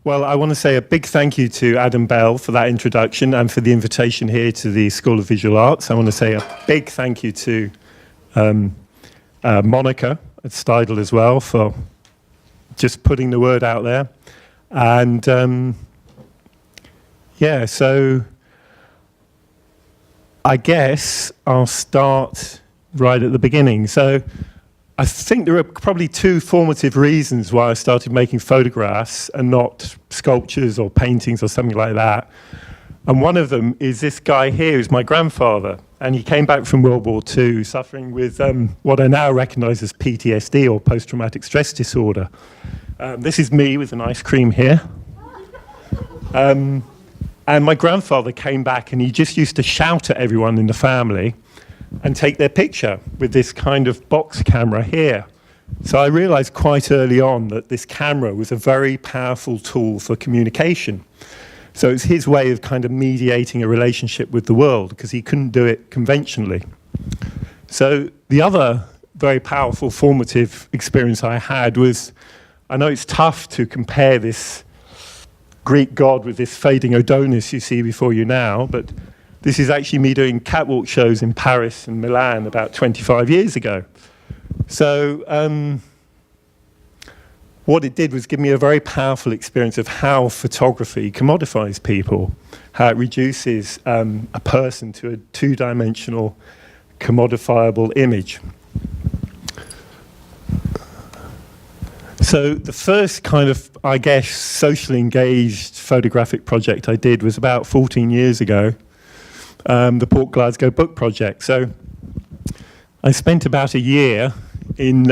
Well, I want to say a big thank you to Adam Bell for that introduction and for the invitation here to the School of Visual Arts. I want to say a big thank you to Monica at Steidl as well for just putting the word out there. And yeah, so I guess I'll start right at the beginning. So I think there are probably two formative reasons why I started making photographs and not sculptures or paintings or something like that. And one of them is this guy here who's my grandfather. And he came back from World War II suffering with what I now recognize as PTSD or post-traumatic stress disorder. This is me with an ice cream here. And my grandfather came back and he just used to shout at everyone in the family and take their picture with this kind of box camera here. So I realized quite early on that this camera was a very powerful tool for communication. So it's his way of kind of mediating a relationship with the world because he couldn't do it conventionally. So the other very powerful formative experience I had was, I know it's tough to compare this Greek god with this fading Adonis you see before you now, but this is actually me doing catwalk shows in Paris and Milan about 25 years ago. So what it did was give me a very powerful experience of how photography commodifies people, how it reduces a person to a two-dimensional commodifiable image. So the first kind of, I guess, socially engaged photographic project I did was about 14 years ago. The Port Glasgow Book Project. So I spent about a year in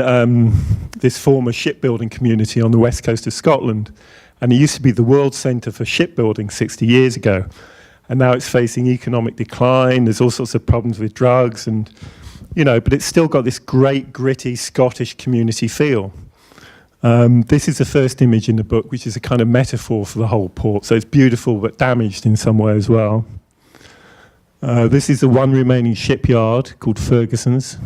this former shipbuilding community on the west coast of Scotland, and it used to be the world centre for shipbuilding 60 years ago, and now it's facing economic decline. There's all sorts of problems with drugs, and but it's still got this great gritty Scottish community feel. This is the first image in the book, which is a kind of metaphor for the whole port. So it's beautiful but damaged in some way as well. This is the one remaining shipyard called Ferguson's.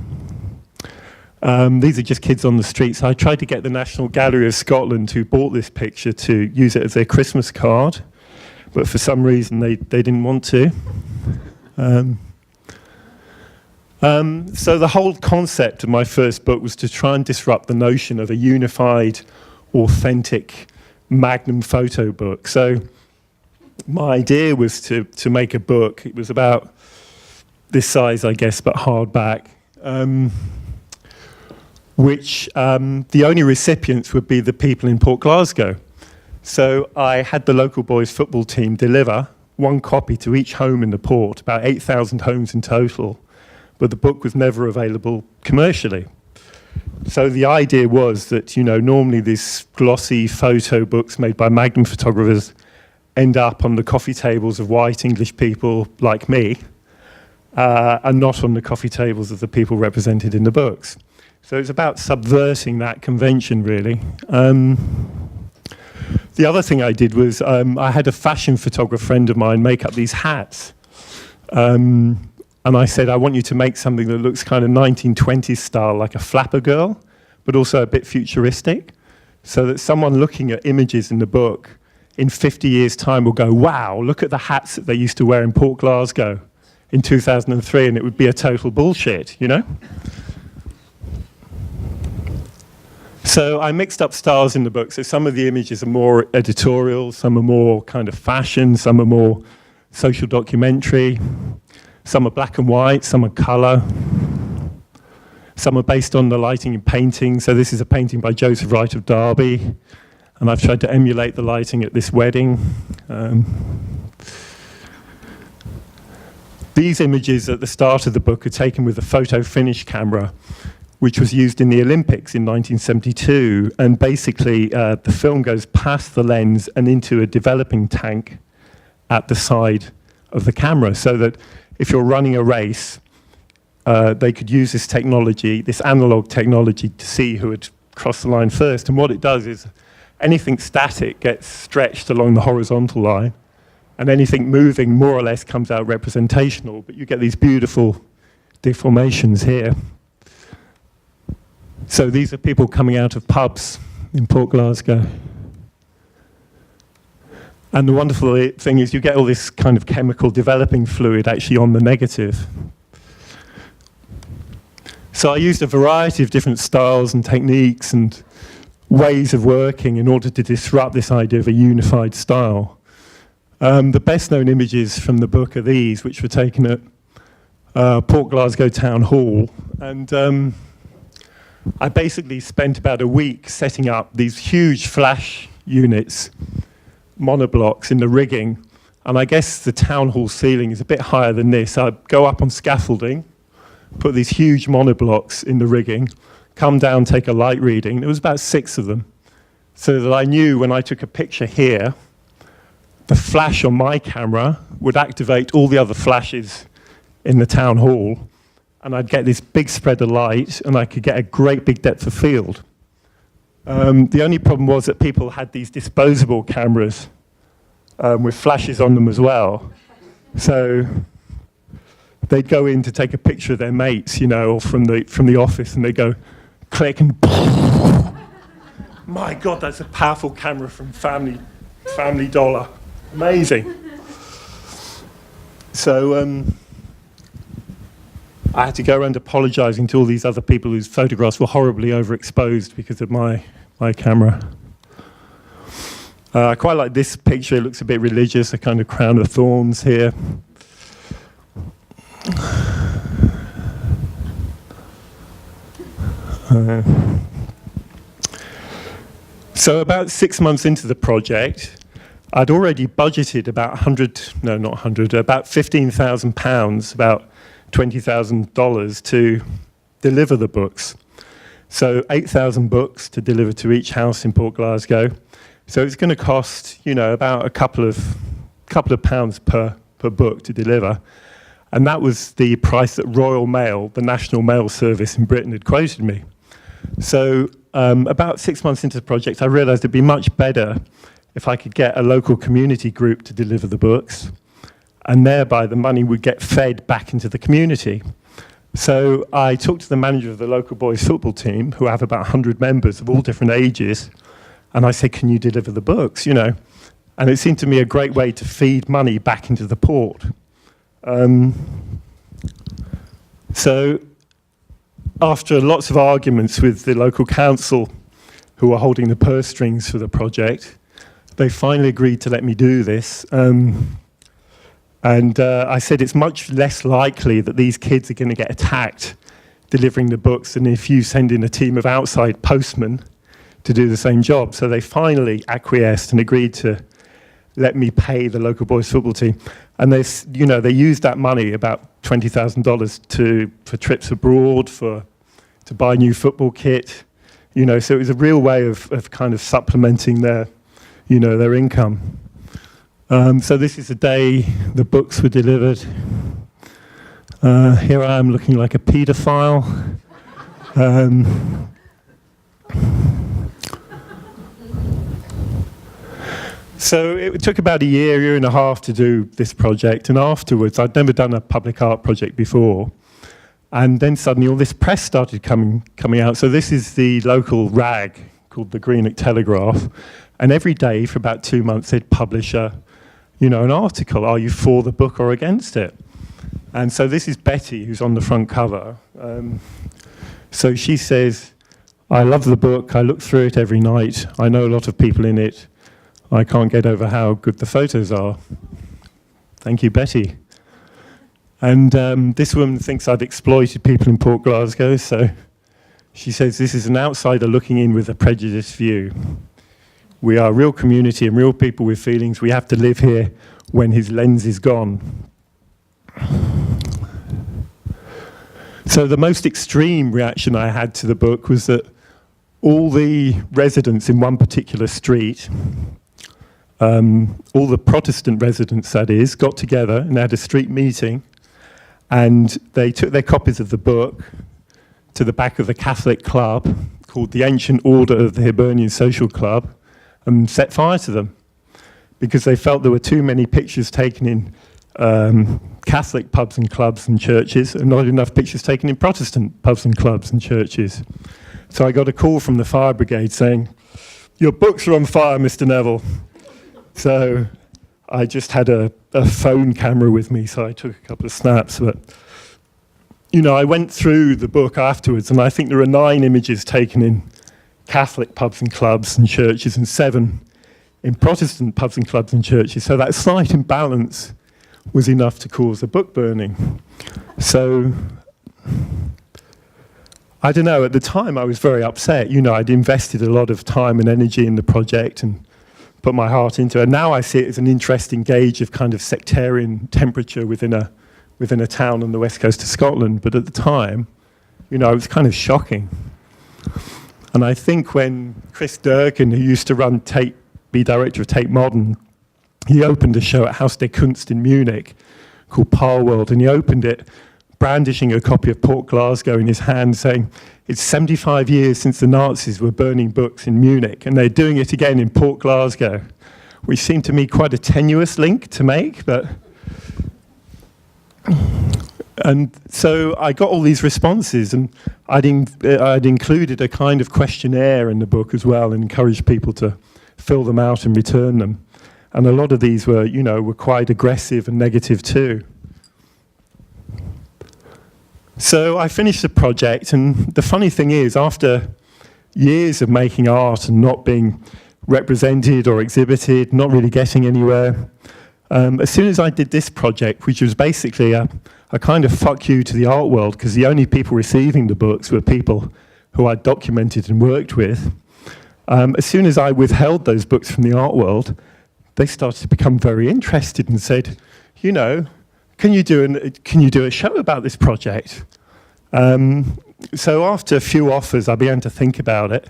These are just kids on the streets. I tried to get the National Gallery of Scotland, who bought this picture, to use it as their Christmas card, but for some reason they didn't want to. So the whole concept of my first book was to try and disrupt the notion of a unified, authentic Magnum photo book. So my idea was to make a book. It was about this size, I guess, but hardback, which the only recipients would be the people in Port Glasgow. So I had the local boys football team deliver one copy to each home in the port, about 8,000 homes in total, but the book was never available commercially. So the idea was that, normally these glossy photo books made by Magnum photographers end up on the coffee tables of white English people like me, and not on the coffee tables of the people represented in the books. So it's about subverting that convention, really. The other thing I did was I had a fashion photographer friend of mine make up these hats. And I said, I want you to make something that looks kind of 1920s style, like a flapper girl, but also a bit futuristic, so that someone looking at images in the book in 50 years' time will go, wow, look at the hats that they used to wear in Port Glasgow in 2003, and it would be a total bullshit, So I mixed up styles in the book. So some of the images are more editorial, some are more kind of fashion, some are more social documentary, some are black and white, some are color, some are based on the lighting in painting. So this is a painting by Joseph Wright of Derby, and I've tried to emulate the lighting at this wedding. These images at the start of the book are taken with a photo finish camera, which was used in the Olympics in 1972. And basically, the film goes past the lens and into a developing tank at the side of the camera, so that if you're running a race, they could use this technology, this analog technology, to see who had crossed the line first. And what it does is anything static gets stretched along the horizontal line, and anything moving more or less comes out representational, but you get these beautiful deformations here. So these are people coming out of pubs in Port Glasgow. And the wonderful thing is you get all this kind of chemical developing fluid actually on the negative. So I used a variety of different styles and techniques and ways of working in order to disrupt this idea of a unified style. The best known images from the book are these, which were taken at Port Glasgow Town Hall. And I basically spent about a week setting up these huge flash units, monoblocks in the rigging. And I guess the town hall ceiling is a bit higher than this. I'd go up on scaffolding, put these huge monoblocks in the rigging, come down, take a light reading. There was about 6 of them. So that I knew when I took a picture here, the flash on my camera would activate all the other flashes in the town hall, and I'd get this big spread of light, and I could get a great big depth of field. The only problem was that people had these disposable cameras with flashes on them as well. So they'd go in to take a picture of their mates, you know, or from the office, and they'd go click and my God, that's a powerful camera from Family Dollar. Amazing. So I had to go around apologizing to all these other people whose photographs were horribly overexposed because of my camera. I quite like this picture. It looks a bit religious, a kind of crown of thorns here. So about 6 months into the project, I'd already budgeted about about £15,000, about $20,000 to deliver the books. So 8,000 books to deliver to each house in Port Glasgow. So it's going to cost, you know, about a couple of pounds per book to deliver. And that was the price that Royal Mail, the national mail service in Britain, had quoted me. So about 6 months into the project, I realized it'd be much better if I could get a local community group to deliver the books, and thereby the money would get fed back into the community. So I talked to the manager of the local boys football team, who have about 100 members of all different ages, and I said, can you deliver the books, you know? And it seemed to me a great way to feed money back into the port. So after lots of arguments with the local council, who were holding the purse strings for the project, they finally agreed to let me do this. And I said it's much less likely that these kids are going to get attacked delivering the books than if you send in a team of outside postmen to do the same job. So they finally acquiesced and agreed to let me pay the local boys football team. And they used that money, about $20,000, for trips abroad, to buy new football kit. You know, so it was a real way of kind of supplementing their income. So this is the day the books were delivered. Here I am looking like a paedophile. So it took about a year and a half to do this project, and afterwards, I'd never done a public art project before, and then suddenly all this press started coming out. So this is the local rag called the Greenock Telegraph, and every day for about 2 months they'd publish an article. Are you for the book or against it? And so this is Betty, who's on the front cover. So she says, I love the book, I look through it every night, I know a lot of people in it, I can't get over how good the photos are. Thank you, Betty. And this woman thinks I've exploited people in Port Glasgow, so she says, this is an outsider looking in with a prejudiced view. We are a real community and real people with feelings. We have to live here when his lens is gone. So the most extreme reaction I had to the book was that all the residents in one particular street, all the Protestant residents, that is, got together and had a street meeting, and they took their copies of the book to the back of the Catholic club called the Ancient Order of the Hibernian Social Club and set fire to them because they felt there were too many pictures taken in Catholic pubs and clubs and churches and not enough pictures taken in Protestant pubs and clubs and churches. So I got a call from the fire brigade saying, your books are on fire, Mr. Neville. So I just had a phone camera with me, so I took a couple of snaps. But, I went through the book afterwards, and I think there are 9 images taken in Catholic pubs and clubs and churches, and 7 in Protestant pubs and clubs and churches. So that slight imbalance was enough to cause a book burning. So, I don't know, at the time I was very upset. I'd invested a lot of time and energy in the project and put my heart into it. And now I see it as an interesting gauge of kind of sectarian temperature within a town on the west coast of Scotland. But at the time, it was kind of shocking. And I think when Chris Durkin, who used to be director of Tate Modern, he opened a show at Haus der Kunst in Munich called Parworld, and he opened it brandishing a copy of Port Glasgow in his hand, saying, it's 75 years since the Nazis were burning books in Munich, and they're doing it again in Port Glasgow, which seemed to me quite a tenuous link to make. And so I got all these responses, and I'd included a kind of questionnaire in the book as well, and encouraged people to fill them out and return them. And a lot of these were quite aggressive and negative too. So I finished the project, and the funny thing is, after years of making art and not being represented or exhibited, not really getting anywhere, as soon as I did this project, which was basically a kind of fuck you to the art world, because the only people receiving the books were people who I'd documented and worked with, as soon as I withheld those books from the art world, they started to become very interested and said, can you do a show about this project? So after a few offers, I began to think about it.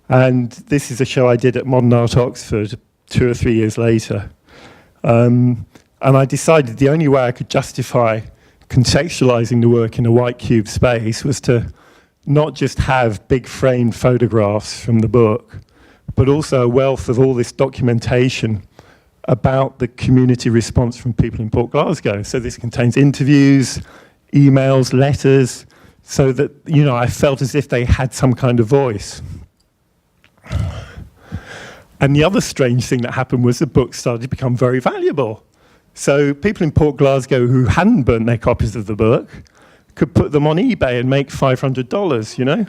And this is a show I did at Modern Art Oxford 2 or 3 years later. And I decided the only way I could justify contextualizing the work in a white cube space was to not just have big framed photographs from the book, but also a wealth of all this documentation about the community response from people in Port Glasgow. So this contains interviews, emails, letters, so that, I felt as if they had some kind of voice. And the other strange thing that happened was the book started to become very valuable. So people in Port Glasgow who hadn't burnt their copies of the book could put them on eBay and make $500,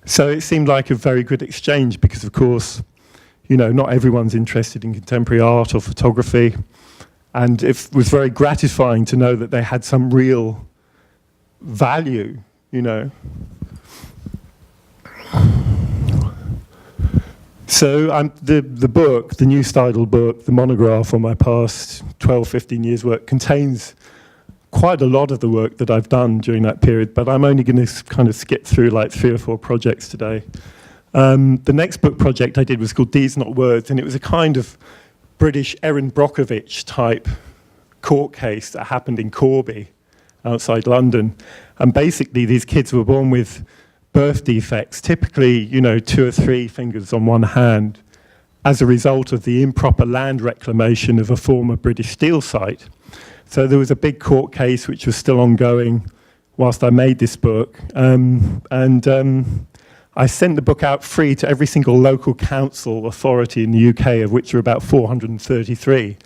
So it seemed like a very good exchange because, of course, not everyone's interested in contemporary art or photography. And it was very gratifying to know that they had some real value, So the book, the new Steidl book, the monograph on my past 12, 15 years' work, contains quite a lot of the work that I've done during that period, but I'm only going to kind of skip through like 3 or 4 projects today. The next book project I did was called Deeds Not Words, and it was a kind of British Erin Brockovich type court case that happened in Corby, outside London. And basically these kids were born with birth defects, typically, 2 or 3 fingers on one hand, as a result of the improper land reclamation of a former British steel site. So there was a big court case which was still ongoing whilst I made this book. I sent the book out free to every single local council authority in the UK, of which there are about 433.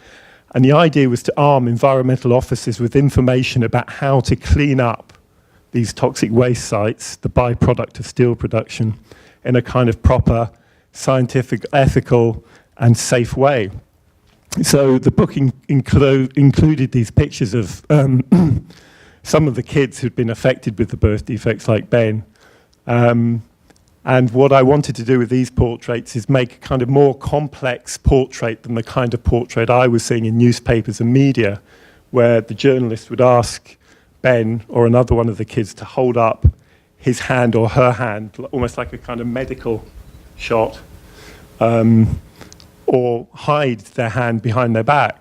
And the idea was to arm environmental officers with information about how to clean up these toxic waste sites, the byproduct of steel production, in a kind of proper, scientific, ethical, and safe way. So the book included these pictures of some of the kids who'd been affected with the birth defects, like Ben. And what I wanted to do with these portraits is make a kind of more complex portrait than the kind of portrait I was seeing in newspapers and media, where the journalist would ask Ben or another one of the kids to hold up his hand or her hand, almost like a kind of medical shot, or hide their hand behind their back.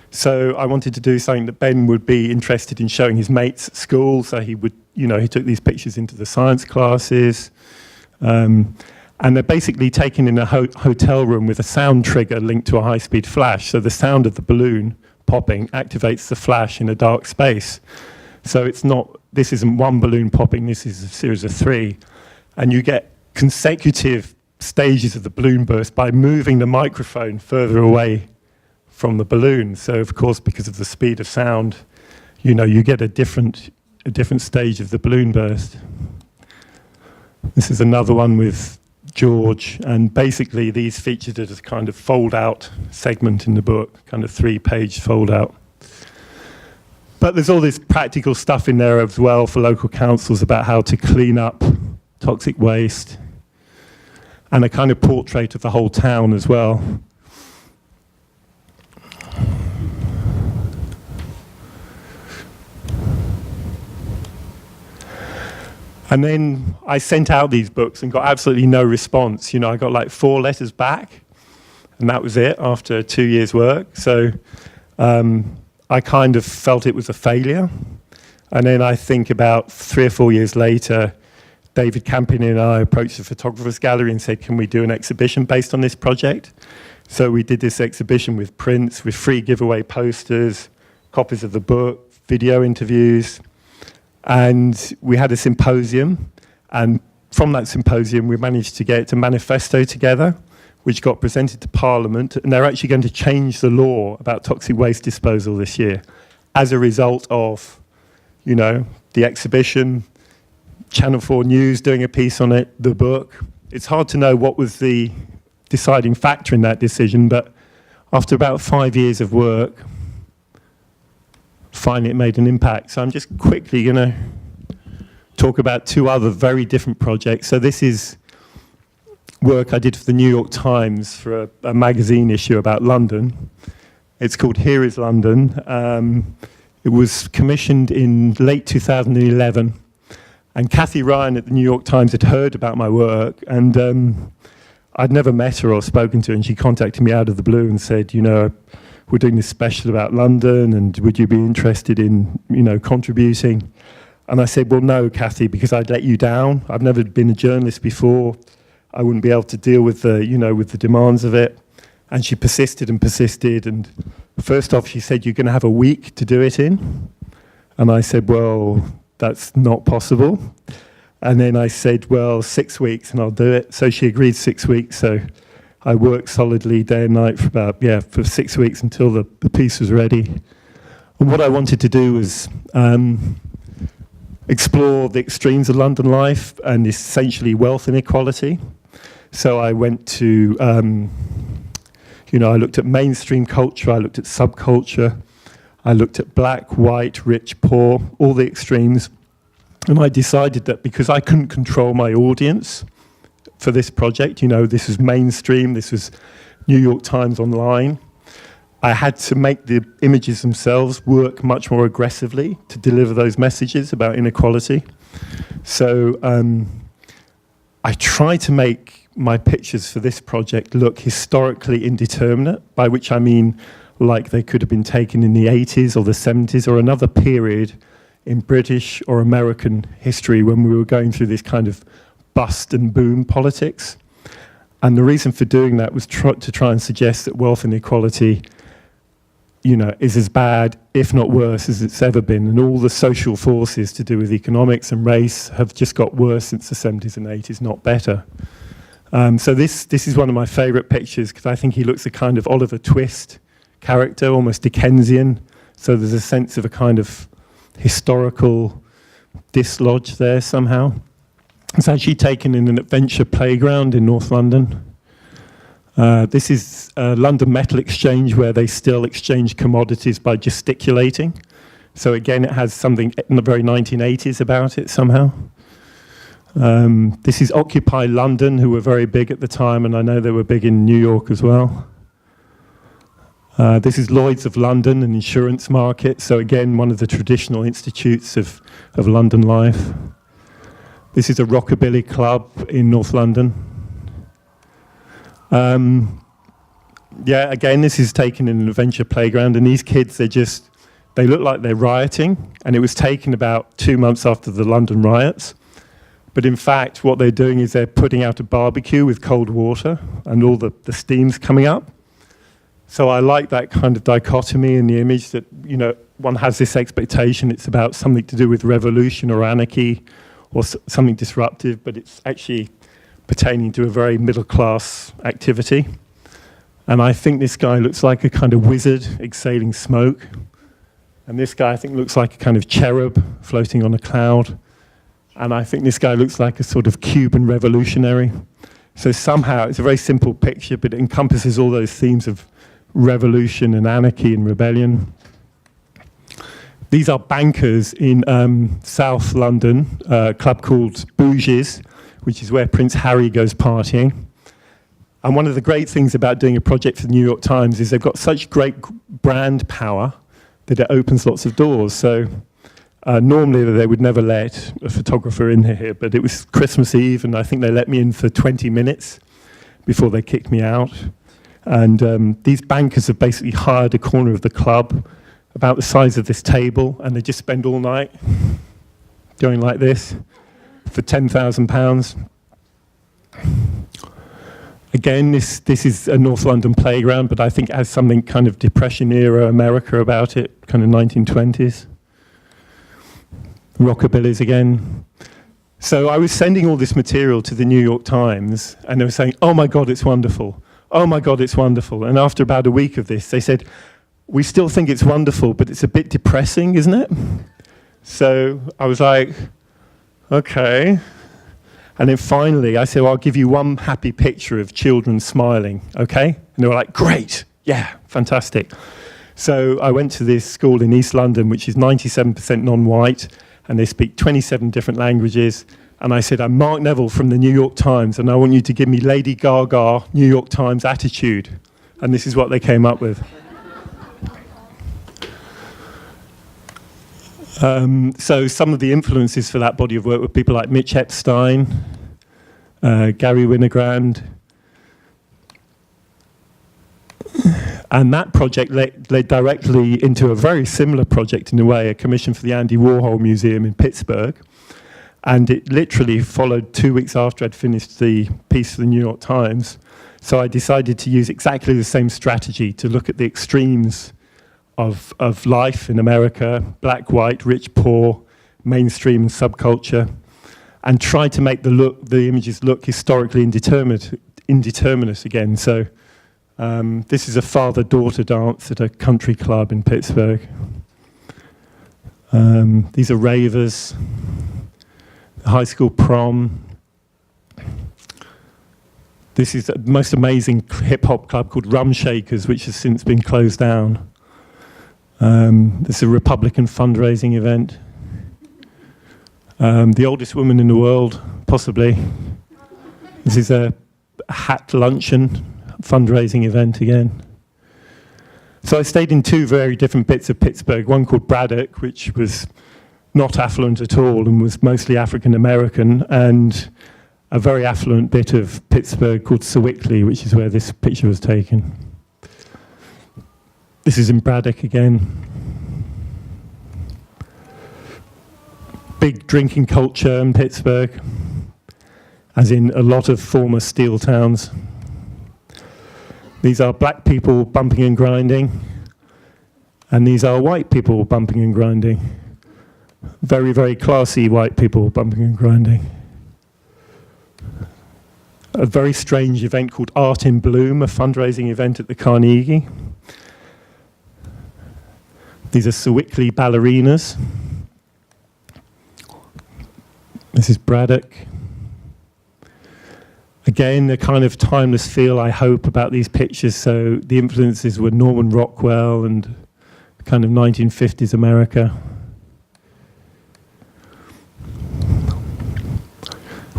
So I wanted to do something that Ben would be interested in showing his mates at school, so he would, he took these pictures into the science classes. And they're basically taken in a hotel room with a sound trigger linked to a high-speed flash. So the sound of the balloon popping activates the flash in a dark space. So this isn't one balloon popping, this is a series of 3. And you get consecutive stages of the balloon burst by moving the microphone further away from the balloon. So of course, because of the speed of sound, you know, you get a different stage of the balloon burst. This is another one with George, and basically these featured as a kind of fold-out segment in the book, kind of 3-page fold-out. But there's all this practical stuff in there as well for local councils about how to clean up toxic waste, and a kind of portrait of the whole town as well. And then I sent out these books and got absolutely no response. You know, I got like 4 letters back, and that was it after 2 years' work. So I kind of felt it was a failure. And then I think about 3 or 4 years later, David Campini and I approached the Photographers Gallery and said, can we do an exhibition based on this project? So we did this exhibition with prints, with free giveaway posters, copies of the book, video interviews. And we had a symposium, and from that symposium we managed to get a manifesto together, which got presented to Parliament, and they're actually going to change the law about toxic waste disposal this year as a result of, you know, the exhibition, Channel 4 News doing a piece on it, the book. It's hard to know what was the deciding factor in that decision, but after about 5 years of work, finally it made an impact. So I'm just quickly going to talk about 2 other very different projects. So this is work I did for the New York Times for a magazine issue about London. It's called Here is London. It was commissioned in late 2011. And Kathy Ryan at the New York Times had heard about my work, and I'd never met her or spoken to her, and she contacted me out of the blue and said, you know, we're doing this special about London, and would you be interested in, you know, contributing? And I said, well, no, Kathy, because I'd let you down. I've never been a journalist before. I wouldn't be able to deal with the, you know, with the demands of it. And she persisted and persisted. And first off, she said, you're going to have a week to do it in. And I said, well, that's not possible. And then I said, well, 6 weeks and I'll do it. So she agreed 6 weeks. So I worked solidly day and night for about, for 6 weeks until the piece was ready. And what I wanted to do was explore the extremes of London life and essentially wealth inequality. So I went to, you know, I looked at mainstream culture, I looked at subculture, I looked at black, white, rich, poor, all the extremes. And I decided that because I couldn't control my audience for this project, you know, this was mainstream, this was New York Times Online, I had to make the images themselves work much more aggressively to deliver those messages about inequality. So I tried to make my pictures for this project look historically indeterminate, by which I mean like they could have been taken in the 80s or the 70s or another period in British or American history when we were going through this kind of bust and boom politics. And the reason for doing that was to try and suggest that wealth inequality, you know, is as bad, if not worse, as it's ever been. And all the social forces to do with economics and race have just got worse since the 70s and 80s, not better. So this is one of my favourite pictures because I think he looks a kind of Oliver Twist character, almost Dickensian. So there's a sense of a kind of historical dislodge there somehow. It's actually taken in an adventure playground in North London. This is London Metal Exchange, where they still exchange commodities by gesticulating. So again, it has something in the very 1980s about it somehow. This is Occupy London, who were very big at the time, and I know they were big in New York as well. This is Lloyd's of London, an insurance market. So again, one of the traditional institutes of London life. This is a rockabilly club in North London. Again, this is taken in an adventure playground, and these kids, they look like they're rioting, and it was taken about 2 months after the London riots. But in fact, what they're doing is they're putting out a barbecue with cold water, and all the steam's coming up. So I like that kind of dichotomy in the image that, you know, one has this expectation it's about something to do with revolution or anarchy or something disruptive, but it's actually pertaining to a very middle-class activity. And I think this guy looks like a kind of wizard exhaling smoke. And this guy, I think, looks like a kind of cherub floating on a cloud. And I think this guy looks like a sort of Cuban revolutionary. So somehow, it's a very simple picture, but it encompasses all those themes of revolution and anarchy and rebellion. These are bankers in South London, a club called Bougies, which is where Prince Harry goes partying. And one of the great things about doing a project for the New York Times is they've got such great brand power that it opens lots of doors. So normally they would never let a photographer in here, but it was Christmas Eve, and I think they let me in for 20 minutes before they kicked me out. And these bankers have basically hired a corner of the club about the size of this table, and they just spend all night going like this for £10,000. Again, this is a North London playground, but I think it has something kind of Depression-era America about it, kind of 1920s. Rockabillys again. So I was sending all this material to the New York Times, and they were saying, oh my God, it's wonderful. Oh my God, it's wonderful. And after about a week of this, they said, we still think it's wonderful, but it's a bit depressing, isn't it? So I was like, okay. And then finally, I said, well, I'll give you one happy picture of children smiling, okay? And they were like, great, yeah, fantastic. So I went to this school in East London, which is 97% non-white, and they speak 27 different languages. And I said, I'm Mark Neville from the New York Times, and I want you to give me Lady Gaga New York Times attitude. And this is what they came up with. So some of the influences for that body of work were people like Mitch Epstein, Gary Winogrand. And that project led directly into a very similar project in a way, a commission for the Andy Warhol Museum in Pittsburgh. And it literally followed 2 weeks after I'd finished the piece for the New York Times. So I decided to use exactly the same strategy to look at the extremes of life in America, black, white, rich, poor, mainstream and subculture, and try to make the images look historically indeterminate again. So this is a father-daughter dance at a country club in Pittsburgh. These are ravers, the high school prom. This is the most amazing hip-hop club called Rum Shakers, which has since been closed down. This is a Republican fundraising event. The oldest woman in the world, possibly. This is a hat luncheon fundraising event again. So I stayed in two very different bits of Pittsburgh, one called Braddock, which was not affluent at all and was mostly African American, and a very affluent bit of Pittsburgh called Sewickley, which is where this picture was taken. This is in Braddock again. Big drinking culture in Pittsburgh, as in a lot of former steel towns. These are black people bumping and grinding, and these are white people bumping and grinding. Very, very classy white people bumping and grinding. A very strange event called Art in Bloom, a fundraising event at the Carnegie. These are Sewickley ballerinas. This is Braddock. Again, a kind of timeless feel, I hope, about these pictures. So the influences were Norman Rockwell and kind of 1950s America.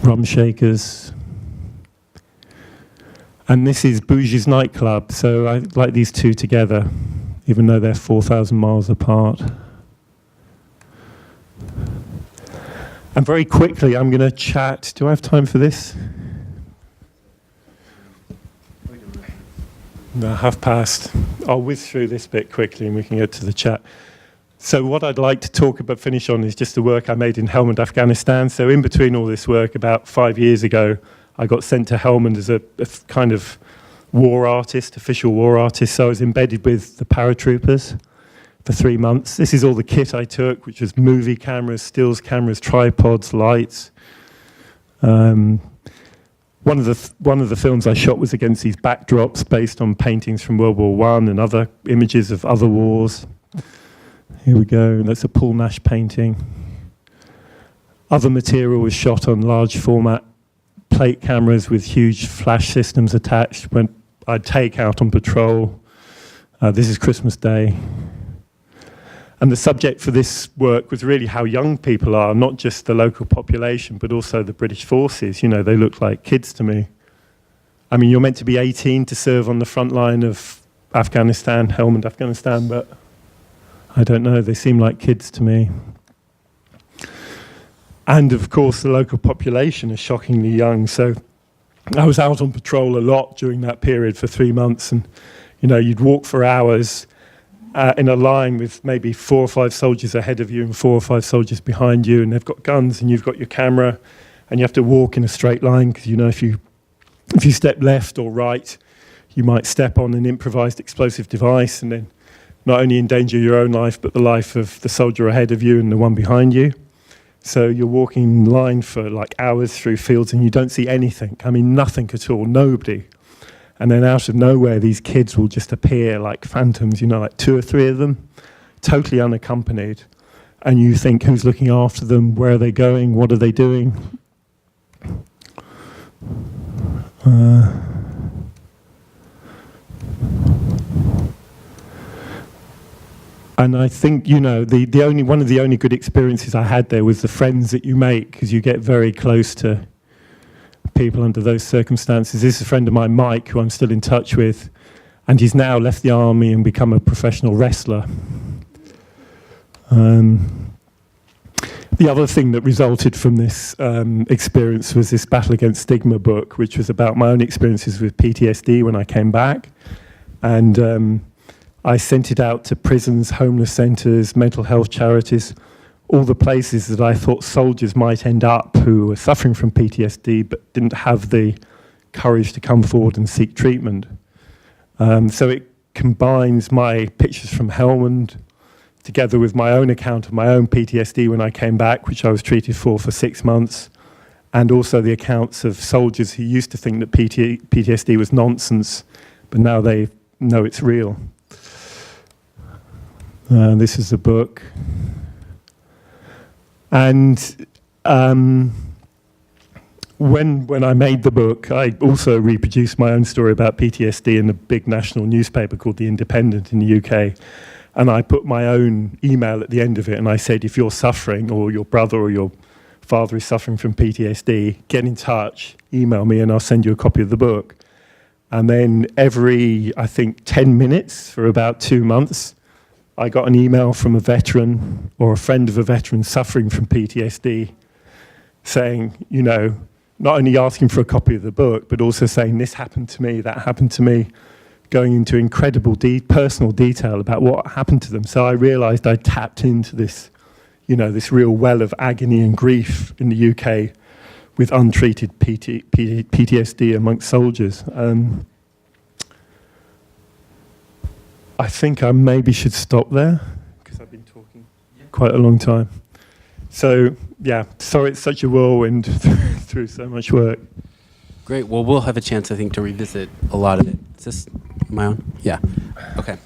Rum Shakers. And this is Bougie's nightclub. So I like these two together, even though they're 4,000 miles apart. And very quickly, I'm going to chat. Do I have time for this? No, past. I'll whiz through this bit quickly and we can get to the chat. So what I'd like to talk about, finish on, is just the work I made in Helmand, Afghanistan. So in between all this work, about 5 years ago, I got sent to Helmand as a kind of war artist, official war artist. So I was embedded with the paratroopers for 3 months. This is all the kit I took, which was movie cameras, stills cameras, tripods, lights. One one of the films I shot was against these backdrops based on paintings from World War I and other images of other wars. Here we go. That's a Paul Nash painting. Other material was shot on large format plate cameras with huge flash systems attached when I'd take out on patrol. This is Christmas Day. And the subject for this work was really how young people are, not just the local population, but also the British forces. You know, they look like kids to me. I mean, you're meant to be 18 to serve on the front line of Afghanistan, Helmand, Afghanistan, but I don't know, they seem like kids to me. And of course, the local population is shockingly young. So I was out on patrol a lot during that period for 3 months. And, you know, you'd walk for hours in a line with maybe 4 or 5 soldiers ahead of you and 4 or 5 soldiers behind you. And they've got guns and you've got your camera. And you have to walk in a straight line because, you know, if you step left or right, you might step on an improvised explosive device and then not only endanger your own life, but the life of the soldier ahead of you and the one behind you. So you're walking in line for like hours through fields and you don't see anything. I mean, nothing at all, nobody. And then out of nowhere, these kids will just appear like phantoms, you know, like 2 or 3 of them, totally unaccompanied. And you think, who's looking after them? Where are they going? What are they doing? And I think, you know, one of the only good experiences I had there was the friends that you make, because you get very close to people under those circumstances. This is a friend of mine, Mike, who I'm still in touch with, and he's now left the army and become a professional wrestler. The other thing that resulted from this experience was this Battle Against Stigma book, which was about my own experiences with PTSD when I came back. And I sent it out to prisons, homeless centres, mental health charities, all the places that I thought soldiers might end up who were suffering from PTSD but didn't have the courage to come forward and seek treatment. So it combines my pictures from Helmand together with my own account of my own PTSD when I came back, which I was treated for 6 months, and also the accounts of soldiers who used to think that PTSD was nonsense, but now they know it's real. This is the book. And when I made the book, I also reproduced my own story about PTSD in a big national newspaper called The Independent in the UK. And I put my own email at the end of it, and I said, if you're suffering, or your brother or your father is suffering from PTSD, get in touch, email me, and I'll send you a copy of the book. And then every, I think, 10 minutes for about 2 months, I got an email from a veteran or a friend of a veteran suffering from PTSD saying, you know, not only asking for a copy of the book, but also saying, this happened to me, that happened to me, going into incredible personal detail about what happened to them. So I realized I tapped into this, you know, this real well of agony and grief in the UK with untreated PTSD amongst soldiers. I think I maybe should stop there because I've been talking quite a long time. So, yeah, sorry it's such a whirlwind through so much work. Great. Well, we'll have a chance, I think, to revisit a lot of it. Is this my own? Yeah. Okay.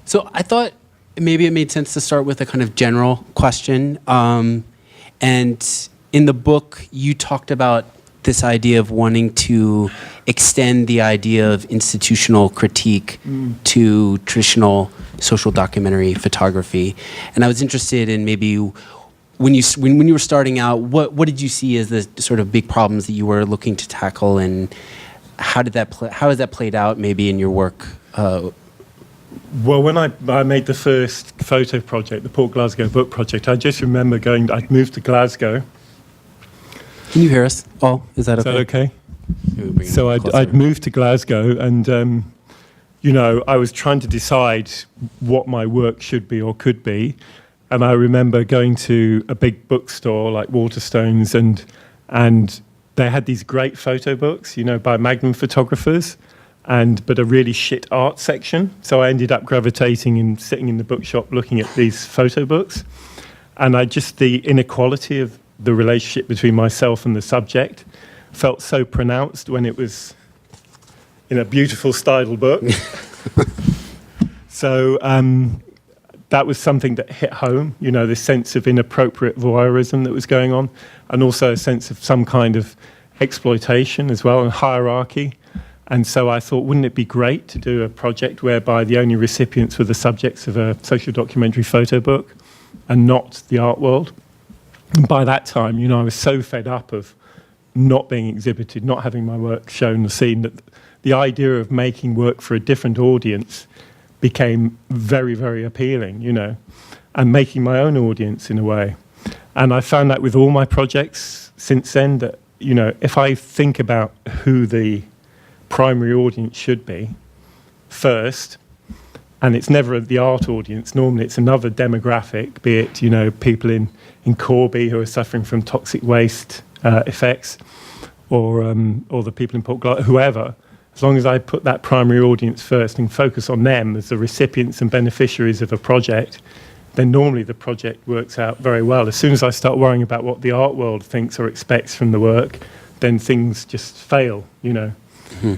So I thought maybe it made sense to start with a kind of general question. And in the book, you talked about this idea of wanting to extend the idea of institutional critique to traditional social documentary photography. And I was interested in maybe when you were starting out, what did you see as the sort of big problems that you were looking to tackle, and how has that played out maybe in your work? Well, when I made the first photo project, the Port Glasgow book project, I just remember I'd moved to Glasgow. Can you hear us all? Is that okay? Is that okay? So I'd moved to Glasgow, and you know, I was trying to decide what my work should be or could be. And I remember going to a big bookstore like Waterstones, and they had these great photo books, you know, by Magnum photographers, but a really shit art section. So I ended up gravitating and sitting in the bookshop looking at these photo books. And the inequality of the relationship between myself and the subject felt so pronounced when it was in a beautiful Steidl book. So that was something that hit home, you know, this sense of inappropriate voyeurism that was going on, and also a sense of some kind of exploitation as well, and hierarchy. And so I thought, wouldn't it be great to do a project whereby the only recipients were the subjects of a social documentary photo book and not the art world? And by that time, you know, I was so fed up of not being exhibited, not having my work shown or seen, that the idea of making work for a different audience became very, very appealing, you know, and making my own audience in a way. And I found that with all my projects since then, that, you know, if I think about who the primary audience should be first, and it's never the art audience, normally it's another demographic, be it, you know, people in Corby who are suffering from toxic waste effects, or the people in Port Glasgow, whoever. As long as I put that primary audience first and focus on them as the recipients and beneficiaries of a project, then normally the project works out very well. As soon as I start worrying about what the art world thinks or expects from the work, then things just fail, you know. Mm-hmm.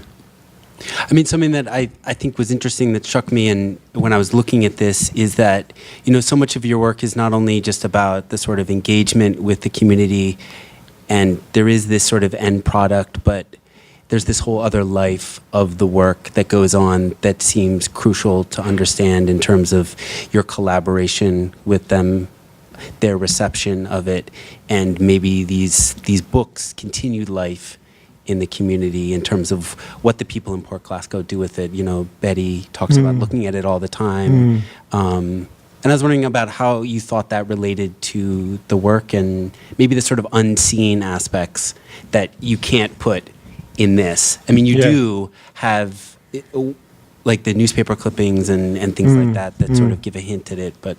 I mean, something that I think was interesting that struck me and when I was looking at this is that, you know, so much of your work is not only just about the sort of engagement with the community, and there is this sort of end product, but there's this whole other life of the work that goes on that seems crucial to understand in terms of your collaboration with them, their reception of it, and maybe these books' continued life in the community in terms of what the people in Port Glasgow do with it. You know, Betty talks about looking at it all the time. And I was wondering about how you thought that related to the work and maybe the sort of unseen aspects that you can't put in this. I mean, you do have like the newspaper clippings and things like that sort of give a hint at it, but...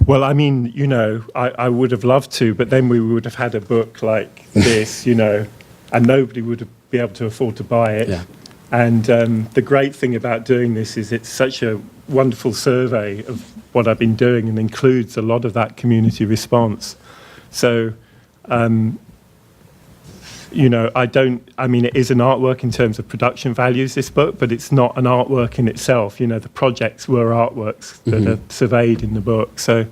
Well, I mean, you know, I would have loved to, but then we would have had a book like this, you know, and nobody would be able to afford to buy it. Yeah. And the great thing about doing this is it's such a wonderful survey of what I've been doing and includes a lot of that community response. So, you know, I mean, it is an artwork in terms of production values, this book, but it's not an artwork in itself. You know, the projects were artworks that are surveyed in the book. So,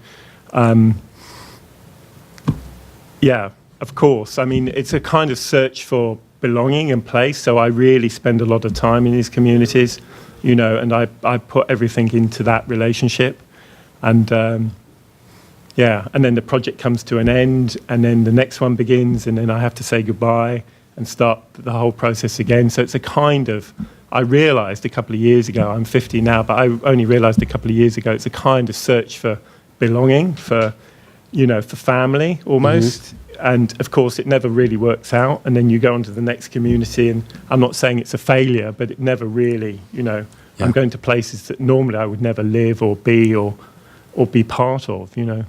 yeah, of course. I mean, it's a kind of search for belonging and place. So I really spend a lot of time in these communities, you know, and I put everything into that relationship. And yeah, and then the project comes to an end, and then the next one begins, and then I have to say goodbye and start the whole process again. So it's a kind of, I realised a couple of years ago, I'm 50 now, but I only realised a couple of years ago, it's a kind of search for belonging, for, you know, for family almost. And of course, it never really works out. And then you go on to the next community, and I'm not saying it's a failure, but it never really, you know, I'm going to places that normally I would never live or be or be part of, you know.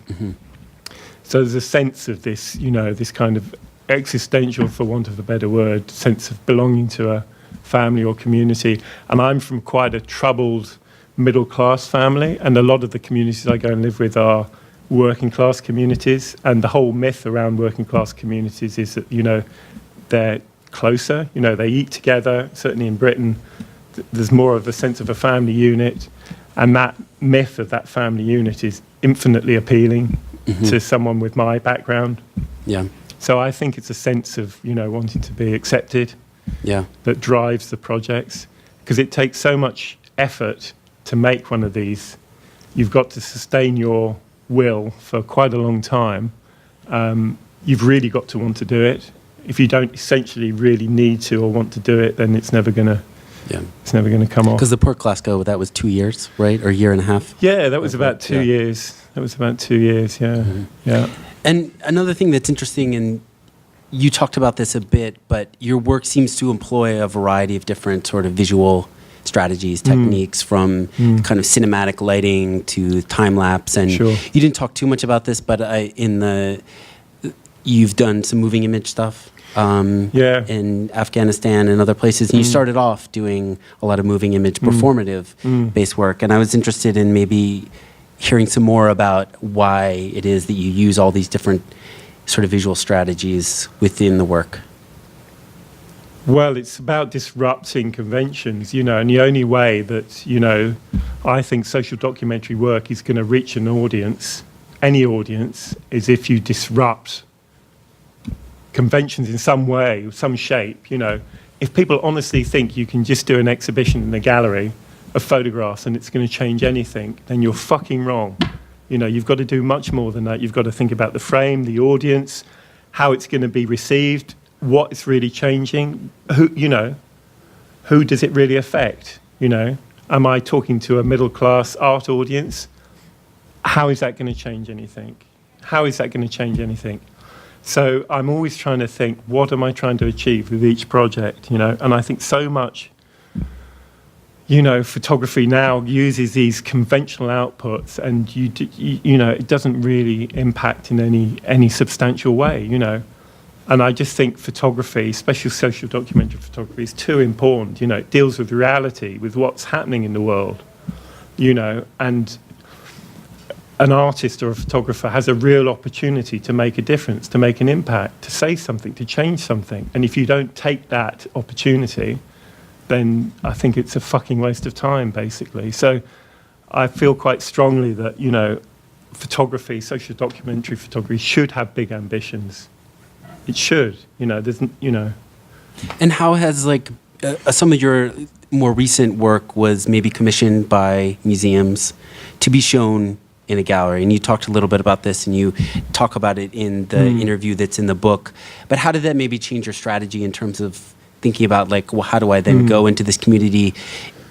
So there's a sense of this, you know, this kind of existential, for want of a better word, sense of belonging to a family or community. And I'm from quite a troubled middle-class family, and a lot of the communities I go and live with are working-class communities. And the whole myth around working-class communities is that, you know, they're closer, you know, they eat together. Certainly in Britain, there's more of a sense of a family unit. And that myth of that family unit is infinitely appealing to someone with my background. Yeah. So I think it's a sense of, you know, wanting to be accepted that drives the projects, because it takes so much effort to make one of these. You've got to sustain your will for quite a long time. You've really got to want to do it. If you don't essentially really need to or want to do it, then it's never going to it's never going to come off. Because the Port Glasgow, that was 2 years, right? Or a year and a half? Yeah, that was about 2 years. That was about 2 years, yeah. And another thing that's interesting, and you talked about this a bit, but your work seems to employ a variety of different sort of visual strategies, techniques, from kind of cinematic lighting to time-lapse. And you didn't talk too much about this, but you've done some moving image stuff. In Afghanistan and other places. And you started off doing a lot of moving image, performative-based work. And I was interested in maybe hearing some more about why it is that you use all these different sort of visual strategies within the work. Well, it's about disrupting conventions, and the only way that, I think social documentary work is going to reach an audience, any audience, is if you disrupt conventions in some way, some shape, If people honestly think you can just do an exhibition in a gallery of photographs and it's going to change anything, then you're fucking wrong. You've got to do much more than that. You've got to think about the frame, the audience, how it's going to be received, what it's really changing, who does it really affect, Am I talking to a middle-class art audience? How is that going to change anything? How is that going to change anything? So I'm always trying to think, what am I trying to achieve with each project, And I think so much, photography now uses these conventional outputs, and it doesn't really impact in any substantial way, And I just think photography, especially social documentary photography, is too important. It deals with reality, with what's happening in the world, and an artist or a photographer has a real opportunity to make a difference, to make an impact, to say something, to change something. And if you don't take that opportunity, then I think it's a fucking waste of time, basically. So I feel quite strongly that, photography, social documentary photography should have big ambitions. It should, And how has, some of your more recent work was maybe commissioned by museums to be shown in a gallery, and you talked a little bit about this, and you talk about it in the interview that's in the book. But how did that maybe change your strategy in terms of thinking about, how do I then go into this community?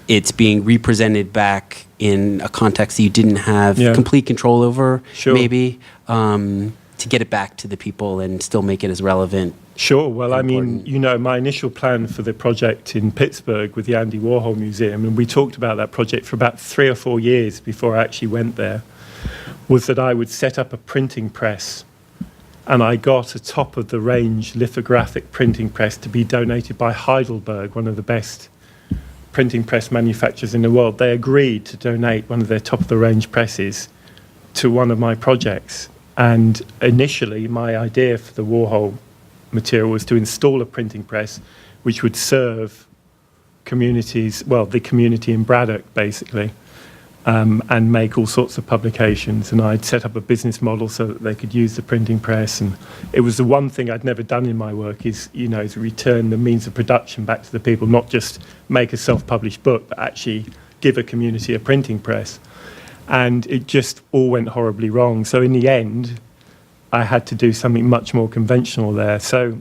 It's being represented back in a context that you didn't have complete control over, maybe, to get it back to the people and still make it as relevant. Sure. Well, I mean, my initial plan for the project in Pittsburgh with the Andy Warhol Museum, and we talked about that project for about 3 or 4 years before I actually went there, was that I would set up a printing press, and I got a top-of-the-range lithographic printing press to be donated by Heidelberg, one of the best printing press manufacturers in the world. They agreed to donate one of their top-of-the-range presses to one of my projects. And initially, my idea for the Warhol material was to install a printing press which would serve communities, the community in Braddock, basically, and make all sorts of publications. And I'd set up a business model so that they could use the printing press. And it was the one thing I'd never done in my work is to return the means of production back to the people, not just make a self-published book, but actually give a community a printing press. And it just all went horribly wrong. So in the end, I had to do something much more conventional there. So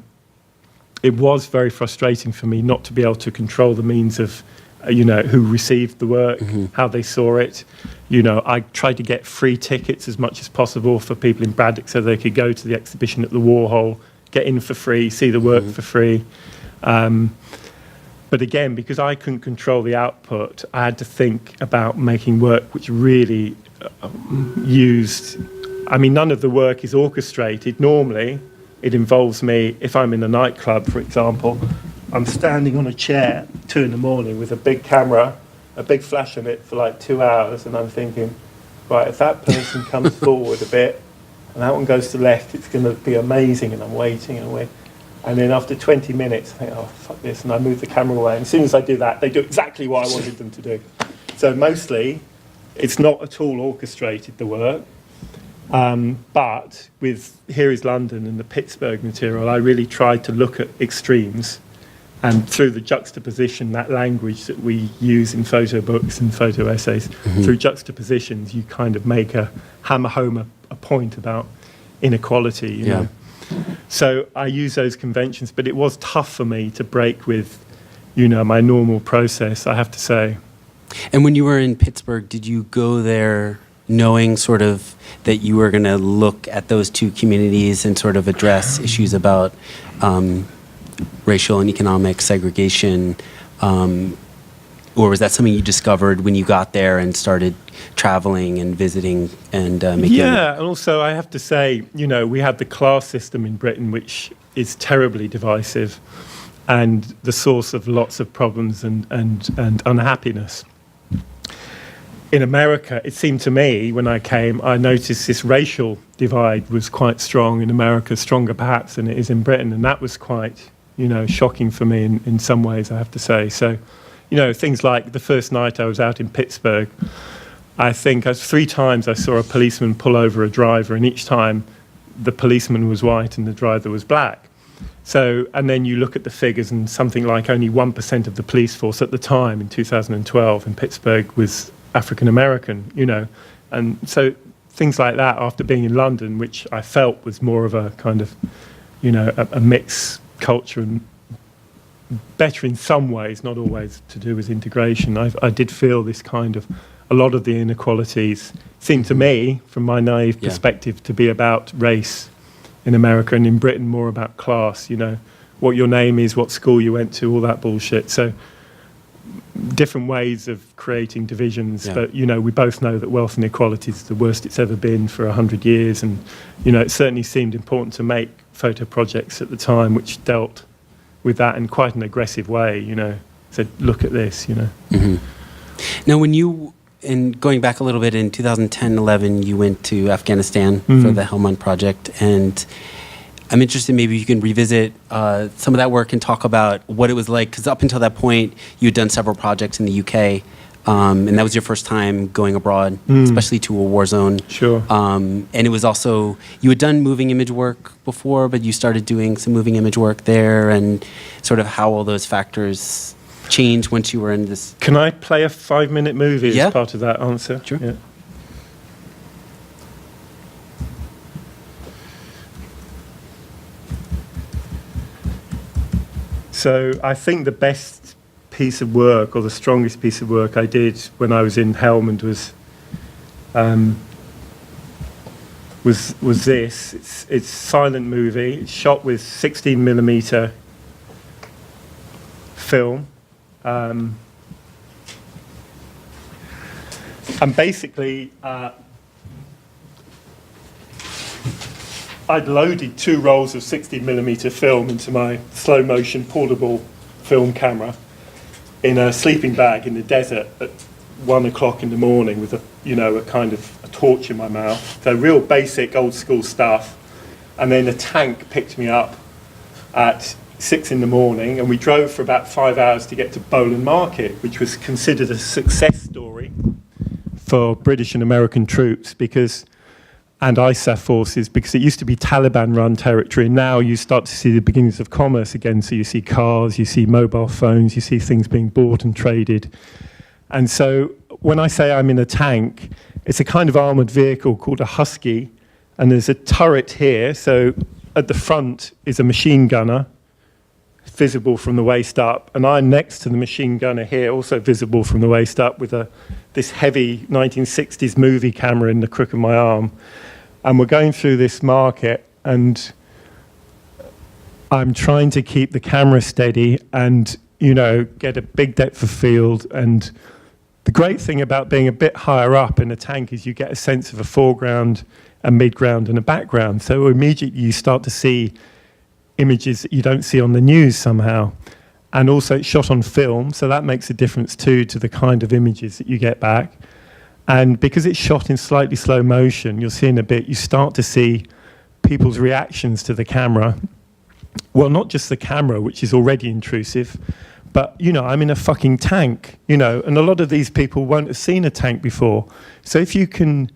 it was very frustrating for me not to be able to control the means of who received the work, how they saw it. I tried to get free tickets as much as possible for people in Braddock so they could go to the exhibition at the Warhol, get in for free, see the work for free. But again, because I couldn't control the output, I had to think about making work which really used... none of the work is orchestrated. Normally, it involves me, if I'm in a nightclub, for example, I'm standing on a chair 2 a.m. with a big camera, a big flash on it for 2 hours, and I'm thinking, right, if that person comes forward a bit and that one goes to the left, it's going to be amazing, and I'm waiting and waiting. And then after 20 minutes, I think, oh, fuck this, and I move the camera away. And as soon as I do that, they do exactly what I wanted them to do. So mostly, it's not at all orchestrated, the work. But with Here is London and the Pittsburgh material, I really tried to look at extremes, and through the juxtaposition, that language that we use in photo books and photo essays, through juxtapositions, you kind of hammer home a point about inequality, you know. So I use those conventions, but it was tough for me to break with, my normal process, I have to say. And when you were in Pittsburgh, did you go there knowing sort of that you were going to look at those two communities and sort of address issues about racial and economic segregation? Or was that something you discovered when you got there and started traveling and visiting and making... Yeah, and also I have to say, we have the class system in Britain, which is terribly divisive and the source of lots of problems and unhappiness. In America, it seemed to me, when I came, I noticed this racial divide was quite strong in America, stronger perhaps than it is in Britain, and that was quite shocking for me in some ways, I have to say. So, things like the first night I was out in Pittsburgh, I think 3 times I saw a policeman pull over a driver, and each time the policeman was white and the driver was black. So, and then you look at the figures, and something like only 1% of the police force at the time in 2012 in Pittsburgh was African American, and so things like that after being in London, which I felt was more of a kind of, a mixed culture and better in some ways, not always to do with integration. I did feel this kind of, a lot of the inequalities seemed to me, from my naive perspective, to be about race in America, and in Britain more about class, what your name is, what school you went to, all that bullshit. So different ways of creating divisions, but we both know that wealth inequality is the worst it's ever been for 100 years, and it certainly seemed important to make photo projects at the time which dealt with that in quite an aggressive way, said, look at this, Mm-hmm. Now, when you, and going back a little bit, in 2010-11, you went to Afghanistan for the Helmand Project, and I'm interested, maybe you can revisit some of that work and talk about what it was like, because up until that point, you had done several projects in the UK, and that was your first time going abroad, especially to a war zone. Sure. And it was also, you had done moving image work before, but you started doing some moving image work there, and sort of how all those factors changed once you were in this. Can I play a 5-minute movie as part of that answer? Sure. Yeah. So I think the best piece of work, or the strongest piece of work I did when I was in Helmand was this. It's a silent movie. It's shot with 16mm film. And basically, I'd loaded 2 rolls of 16mm film into my slow motion portable film camera in a sleeping bag in the desert at 1 o'clock in the morning with a kind of a torch in my mouth. So real basic old school stuff. And then a tank picked me up at 6 in the morning, and we drove for about 5 hours to get to Boland Market, which was considered a success story for British and American troops and ISAF forces, because it used to be Taliban-run territory, and now you start to see the beginnings of commerce again. So you see cars, you see mobile phones, you see things being bought and traded. And so when I say I'm in a tank, it's a kind of armoured vehicle called a Husky, and there's a turret here. So at the front is a machine gunner, visible from the waist up, and I'm next to the machine gunner here, also visible from the waist up, with this heavy 1960s movie camera in the crook of my arm. And we're going through this market, and I'm trying to keep the camera steady and, get a big depth of field. And the great thing about being a bit higher up in a tank is you get a sense of a foreground, a midground, and a background. So immediately you start to see images that you don't see on the news somehow. And also it's shot on film, so that makes a difference too to the kind of images that you get back. And because it's shot in slightly slow motion, you'll see in a bit, you start to see people's reactions to the camera. Well, not just the camera, which is already intrusive, but, I'm in a fucking tank, and a lot of these people won't have seen a tank before. So if you can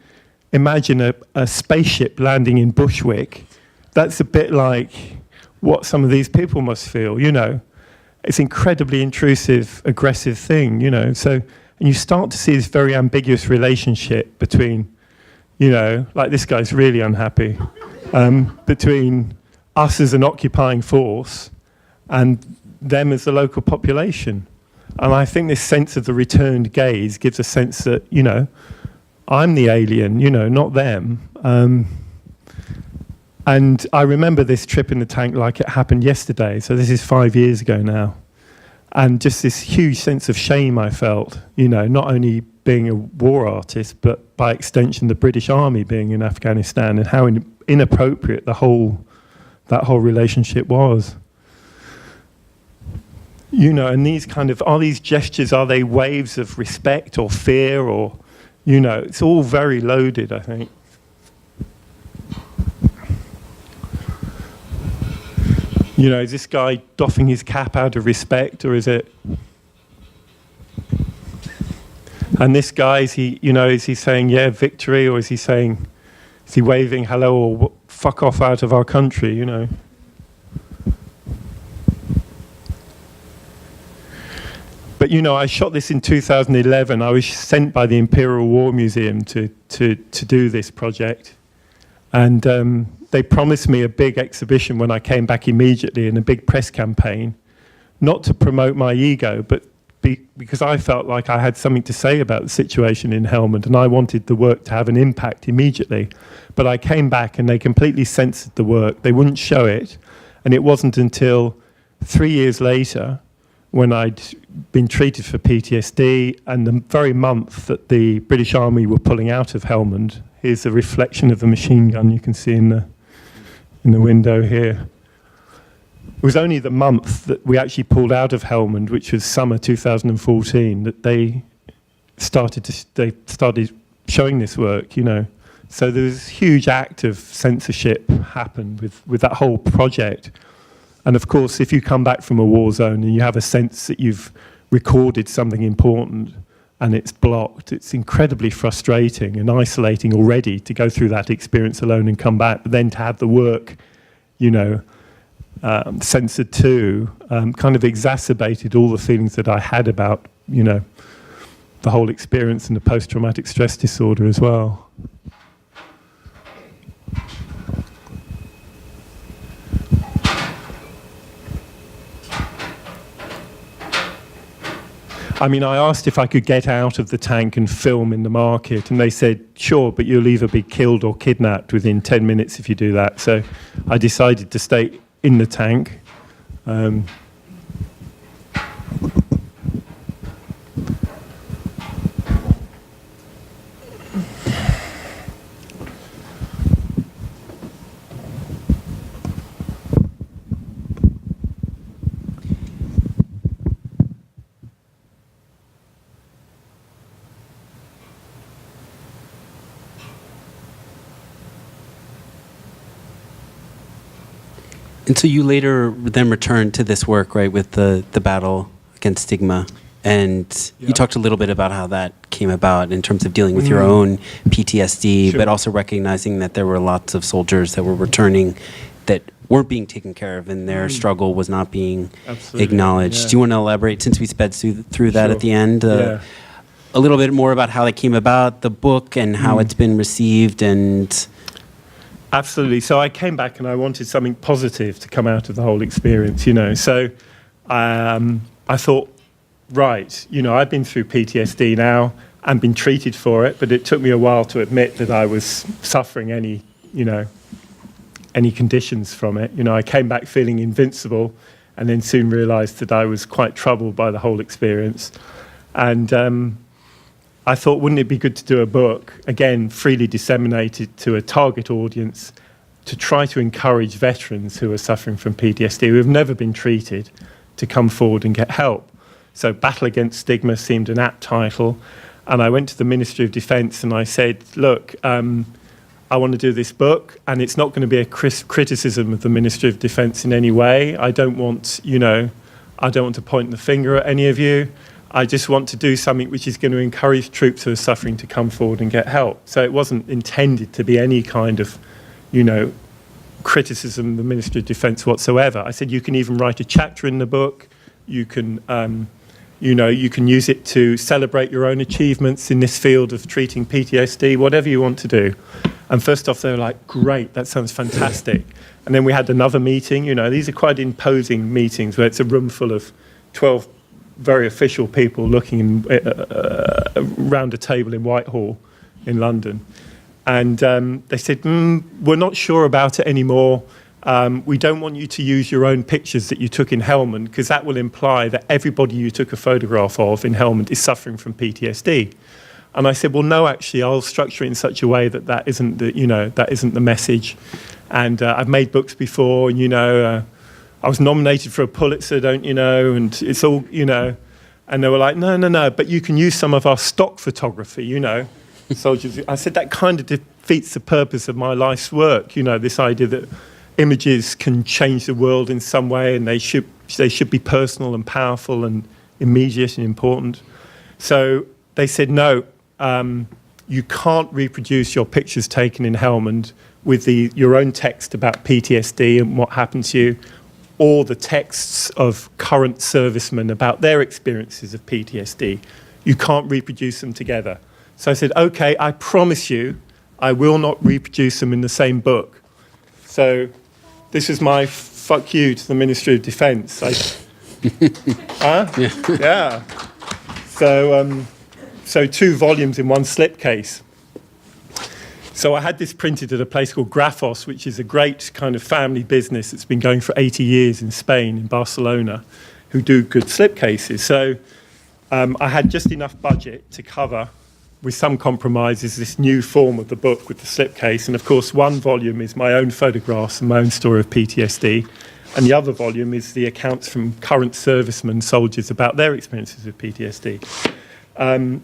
imagine a spaceship landing in Bushwick, that's a bit like what some of these people must feel, It's incredibly intrusive, aggressive thing, So, and you start to see this very ambiguous relationship between, like this guy's really unhappy, between us as an occupying force and them as the local population. And I think this sense of the returned gaze gives a sense that, I'm the alien, not them. And I remember this trip in the tank like it happened yesterday. So this is 5 years ago now. And just this huge sense of shame I felt, not only being a war artist, but by extension the British Army being in Afghanistan, and how inappropriate that whole relationship was. And these are these gestures, are they waves of respect or fear, or, it's all very loaded, I think. You know, is this guy doffing his cap out of respect, or is it? And this guy, is he saying, yeah, victory, or is he waving hello, or fuck off out of our country, you know? But, you know, I shot this in 2011. I was sent by the Imperial War Museum to do this project. And they promised me a big exhibition when I came back immediately, and a big press campaign, not to promote my ego, but because I felt like I had something to say about the situation in Helmand, and I wanted the work to have an impact immediately. But I came back and they completely censored the work. They wouldn't show it. And it wasn't until 3 years later, when I'd been treated for PTSD, and the very month that the British Army were pulling out of Helmand. Here's a reflection of the machine gun you can see in the window here. It was only the month that we actually pulled out of Helmand, which was summer 2014, that they started showing this work, you know. So there was a huge act of censorship happened with that whole project. And of course, if you come back from a war zone and you have a sense that you've recorded something important and it's blocked, it's incredibly frustrating and isolating already to go through that experience alone and come back. But then to have the work, you know, censored too, kind of exacerbated all the feelings that I had about, you know, the whole experience and the post-traumatic stress disorder as well. I mean, I asked if I could get out of the tank and film in the market, and they said, sure, but you'll either be killed or kidnapped within 10 minutes if you do that. So I decided to stay in the tank. And so you later then returned to this work, right, with the battle against Stigma. And you talked a little bit about how that came about in terms of dealing with your own PTSD, but also recognizing that there were lots of soldiers that were returning that weren't being taken care of, and their struggle was not being acknowledged. Do you want to elaborate, since we sped through that at the end, a little bit more about how that came about, the book, and how it's been received? And absolutely. So I came back and I wanted something positive to come out of the whole experience, you know. So I thought, right, you know, I've been through PTSD now and been treated for it, but it took me a while to admit that I was suffering any conditions from it. You know, I came back feeling invincible, and then soon realized that I was quite troubled by the whole experience. And I thought, wouldn't it be good to do a book, again, freely disseminated to a target audience, to try to encourage veterans who are suffering from PTSD, who have never been treated, to come forward and get help. So Battle Against Stigma seemed an apt title. And I went to the Ministry of Defence and I said, look, I want to do this book, and it's not going to be a criticism of the Ministry of Defence in any way. I don't want to point the finger at any of you. I just want to do something which is going to encourage troops who are suffering to come forward and get help. So it wasn't intended to be any kind of, you know, criticism of the Ministry of Defence whatsoever. I said you can even write a chapter in the book. You can, you can use it to celebrate your own achievements in this field of treating PTSD, whatever you want to do. And first off, they were like, great, that sounds fantastic. And then we had another meeting. You know, these are quite imposing meetings where it's a room full of 12 very official people looking around a table in Whitehall in London. And they said, we're not sure about it anymore. We don't want you to use your own pictures that you took in Helmand, because that will imply that everybody you took a photograph of in Helmand is suffering from PTSD. And I said, well, no, actually, I'll structure it in such a way that that isn't the message. And I've made books before, and I was nominated for a Pulitzer, don't you know, and it's all, you know, and they were like, no, but you can use some of our stock photography, you know. Soldiers. I said, that kind of defeats the purpose of my life's work, you know, this idea that images can change the world in some way, and they should be personal and powerful and immediate and important. So they said, no, you can't reproduce your pictures taken in Helmand with your own text about PTSD and what happened to you, or the texts of current servicemen about their experiences of PTSD. You can't reproduce them together. So I said, okay, I promise you, I will not reproduce them in the same book. So this is my fuck you to the Ministry of Defence. Yeah. So 2 volumes in one slipcase. So I had this printed at a place called Graphos, which is a great kind of family business that's been going for 80 years in Spain, in Barcelona, who do good slipcases. So I had just enough budget to cover, with some compromises, this new form of the book with the slipcase. And of course, one volume is my own photographs and my own story of PTSD. And the other volume is the accounts from current servicemen, soldiers, about their experiences of PTSD.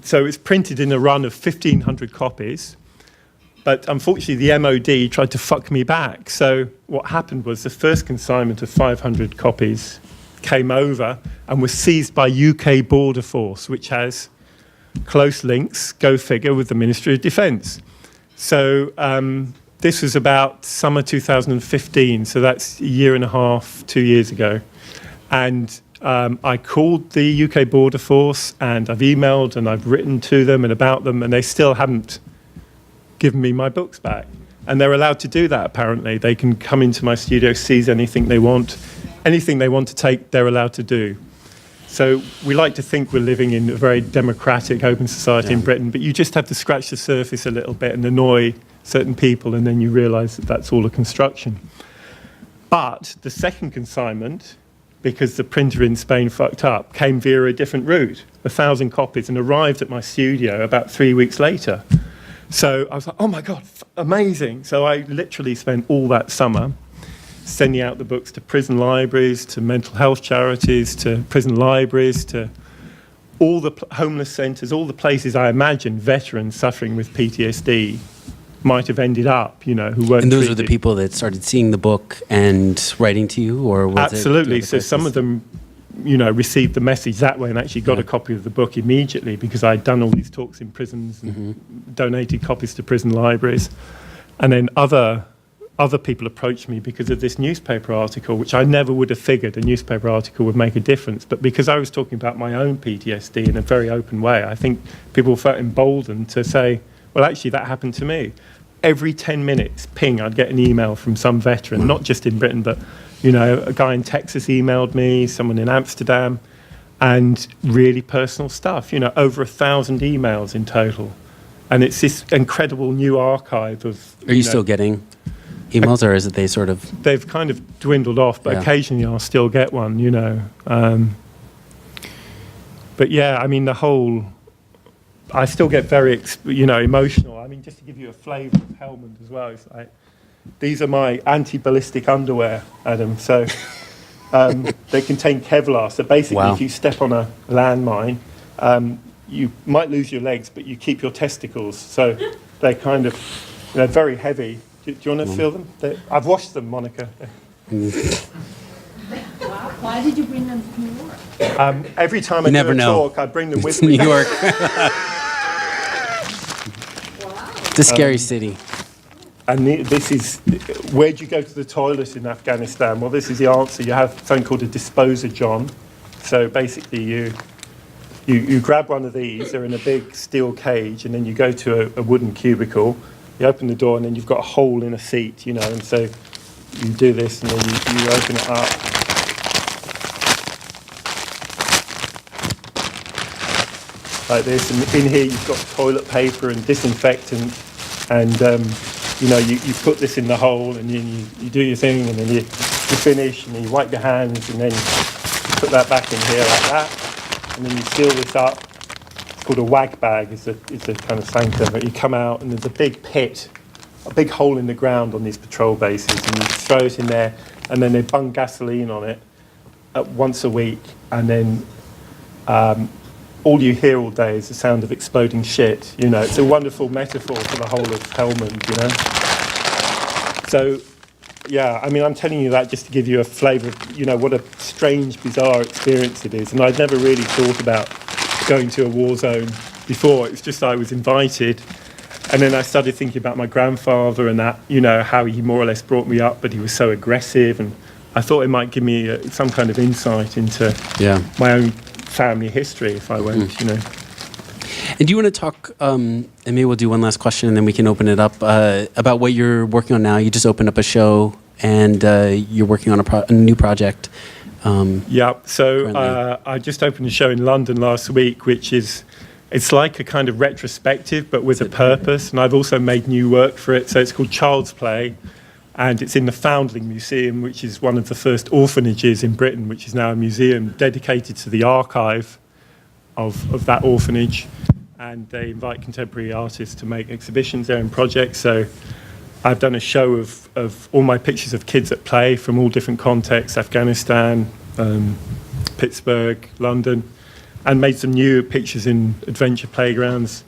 So it's printed in a run of 1,500 copies. But unfortunately, the MOD tried to fuck me back. So what happened was the first consignment of 500 copies came over and was seized by UK Border Force, which has close links, go figure, with the Ministry of Defence. So this was about summer 2015, so that's a year and a half, 2 years ago. And I called the UK Border Force, and I've emailed and I've written to them and about them, and they still haven't given me my books back. And they're allowed to do that, apparently. They can come into my studio, seize anything they want. Anything they want to take, they're allowed to do. So we like to think we're living in a very democratic, open society in Britain, but you just have to scratch the surface a little bit and annoy certain people, and then you realise that that's all a construction. But the second consignment, because the printer in Spain fucked up, came via a different route, 1,000 copies, and arrived at my studio about 3 weeks later. So I was like, oh my God, amazing. So I literally spent all that summer sending out the books to prison libraries, to mental health charities, to prison libraries, to all the homeless centres, all the places I imagine veterans suffering with PTSD might have ended up, you know, who weren't And those treated. are the people that started seeing the book and writing to you, or was Absolutely. it? So some of them, you know, received the message that way and actually got a copy of the book immediately, because I'd done all these talks in prisons and donated copies to prison libraries. And then other people approached me because of this newspaper article, which I never would have figured a newspaper article would make a difference. But because I was talking about my own PTSD in a very open way, I think people felt emboldened to say, well, actually, that happened to me. Every 10 minutes, ping, I'd get an email from some veteran, not just in Britain, but, you know, a guy in Texas emailed me, someone in Amsterdam, and really personal stuff, you know, over 1,000 emails in total. And it's this incredible new archive of... Are you still getting emails, or is it they sort of... They've kind of dwindled off, but occasionally I'll still get one, you know. But yeah, I mean, the whole... I still get very, you know, emotional. I mean, just to give you a flavour of Helmand as well, it's like, these are my anti-ballistic underwear, Adam. So they contain Kevlar. So basically, if you step on a landmine, you might lose your legs, but you keep your testicles. So they're kind of, you know, very heavy. Do you want to feel them? I've washed them, Monica. Why did you bring them to New York? Every time I do a talk, I bring them with me. New York. It's a scary city. And this is, where do you go to the toilet in Afghanistan? Well, this is the answer. You have something called a disposer john. So basically you grab one of these, they're in a big steel cage, and then you go to a wooden cubicle, you open the door, and then you've got a hole in a seat, you know, and so you do this, and then you open it up. Like this, and in here you've got toilet paper and disinfectant, and you know, you put this in the hole, and then you do your thing, and then you finish, and then you wipe your hands, and then you put that back in here like that, and then you seal this up. It's called a wag bag, it's a kind of sanctum, but you come out, and there's a big pit, a big hole in the ground on these patrol bases, and you throw it in there, and then they bung gasoline on it once a week, and then all you hear all day is the sound of exploding shit. You know, it's a wonderful metaphor for the whole of Helmand, you know. So Yeah, I mean, I'm telling you that just to give you a flavour of, what a strange, bizarre experience it is. And I'd never really thought about going to a war zone before. It was just I was invited. And then I started thinking about my grandfather and that, how he more or less brought me up, but he was so aggressive. And I thought it might give me some kind of insight into my own family history if I went, And do you want to talk, and maybe we'll do one last question and then we can open it up, about what you're working on now? You just opened up a show and you're working on a new project. So I just opened a show in London last week, which it's like a kind of retrospective, but with a purpose. And I've also made new work for it. So it's called Child's Play. And it's in the Foundling Museum, which is one of the first orphanages in Britain, which is now a museum dedicated to the archive of that orphanage. And they invite contemporary artists to make exhibitions there and projects. So I've done a show of all my pictures of kids at play from all different contexts, Afghanistan, Pittsburgh, London, and made some new pictures in adventure playgrounds.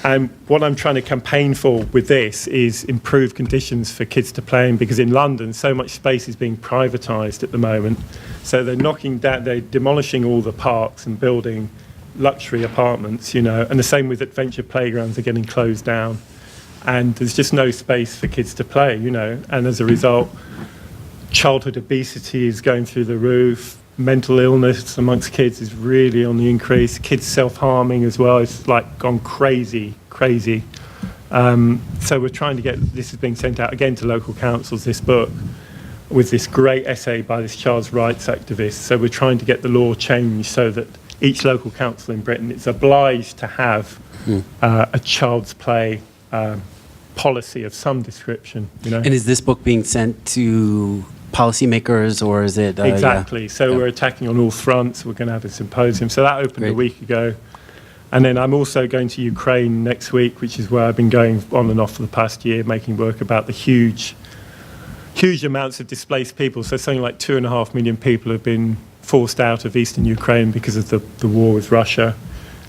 And what I'm trying to campaign for with this is improved conditions for kids to play in, because in London, so much space is being privatised at the moment. So they're demolishing all the parks and building luxury apartments, and the same with adventure playgrounds are getting closed down. And there's just no space for kids to play, and as a result, childhood obesity is going through the roof. Mental illness amongst kids is really on the increase. Kids self-harming as well. It's like gone crazy. So we're trying to this is being sent out again to local councils, this book, with this great essay by this child's rights activist. So we're trying to get the law changed so that each local council in Britain is obliged to have a child's play policy of some description. And is this book being sent to policymakers, or is it exactly? So we're attacking on all fronts. We're going to have a symposium. So that opened a week ago, and then I'm also going to Ukraine next week, which is where I've been going on and off for the past year, making work about the huge amounts of displaced people. So something like 2.5 million people have been forced out of eastern Ukraine because of the war with Russia.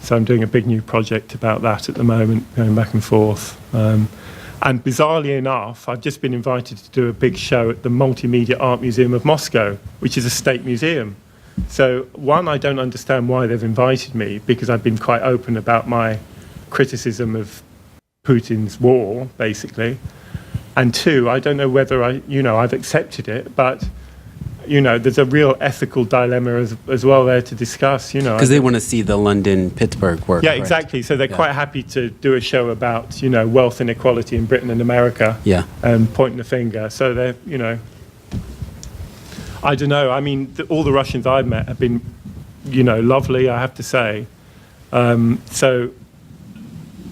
So I'm doing a big new project about that at the moment, going back and forth. And bizarrely enough, I've just been invited to do a big show at the Multimedia Art Museum of Moscow, which is a state museum. So one, I don't understand why they've invited me, because I've been quite open about my criticism of Putin's war, basically. And two, I don't know whether I've accepted it, but there's a real ethical dilemma as well there to discuss, Because they want to see the London-Pittsburgh work. Yeah, right? exactly. So they're quite happy to do a show about, wealth inequality in Britain and America. Yeah. And pointing the finger. So they're, I don't know. I mean, all the Russians I've met have been, lovely, I have to say. So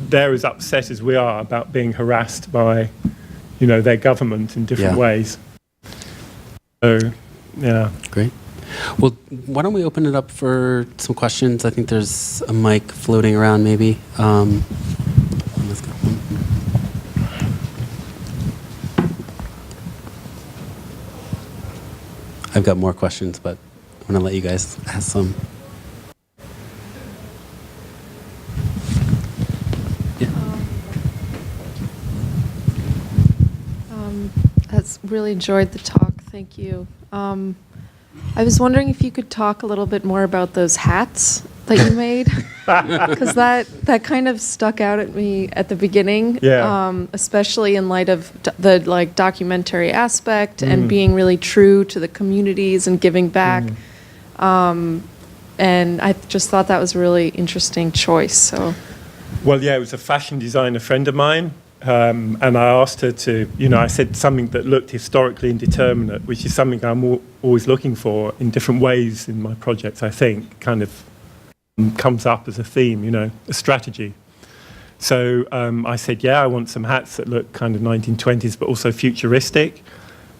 they're as upset as we are about being harassed by, their government in different ways. So... yeah. Great. Well, why don't we open it up for some questions? I think there's a mic floating around, maybe. Let's go. I've got more questions, but I'm going to let you guys ask some. I've really enjoyed the talk. Thank you. I was wondering if you could talk a little bit more about those hats that you made, because that kind of stuck out at me at the beginning, especially in light of the documentary aspect and being really true to the communities and giving back. And I just thought that was a really interesting choice. So, well, it was a fashion designer friend of mine. And I asked her to, I said something that looked historically indeterminate, which is something I'm always looking for in different ways in my projects, I think, kind of comes up as a theme, a strategy. So I said, I want some hats that look kind of 1920s, but also futuristic.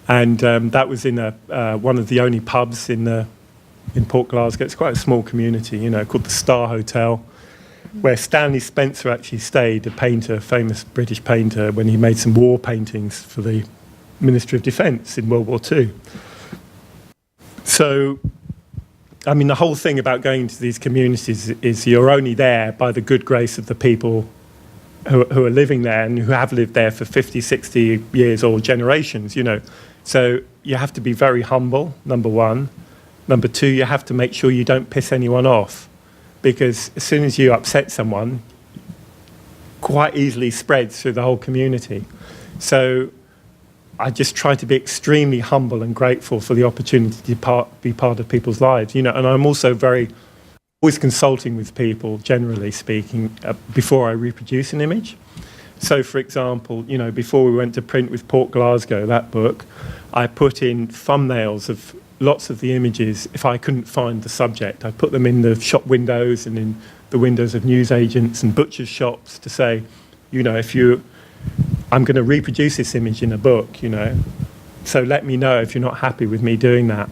And that was in one of the only pubs in Port Glasgow. It's quite a small community, called the Star Hotel, where Stanley Spencer actually stayed, a painter, famous British painter, when he made some war paintings for the Ministry of Defence in World War II. So, I mean, the whole thing about going to these communities is you're only there by the good grace of the people who are living there and who have lived there for 50, 60 years or generations. So you have to be very humble, number one. Number two, you have to make sure you don't piss anyone off, because as soon as you upset someone, quite easily spreads through the whole community. So I just try to be extremely humble and grateful for the opportunity to be part of people's lives, and I'm also always consulting with people, generally speaking, before I reproduce an image. So, for example, before we went to print with Port Glasgow, that book, I put in thumbnails of lots of the images. If I couldn't find the subject, I put them in the shop windows and in the windows of newsagents and butchers' shops to say, I'm going to reproduce this image in a book, so let me know if you're not happy with me doing that.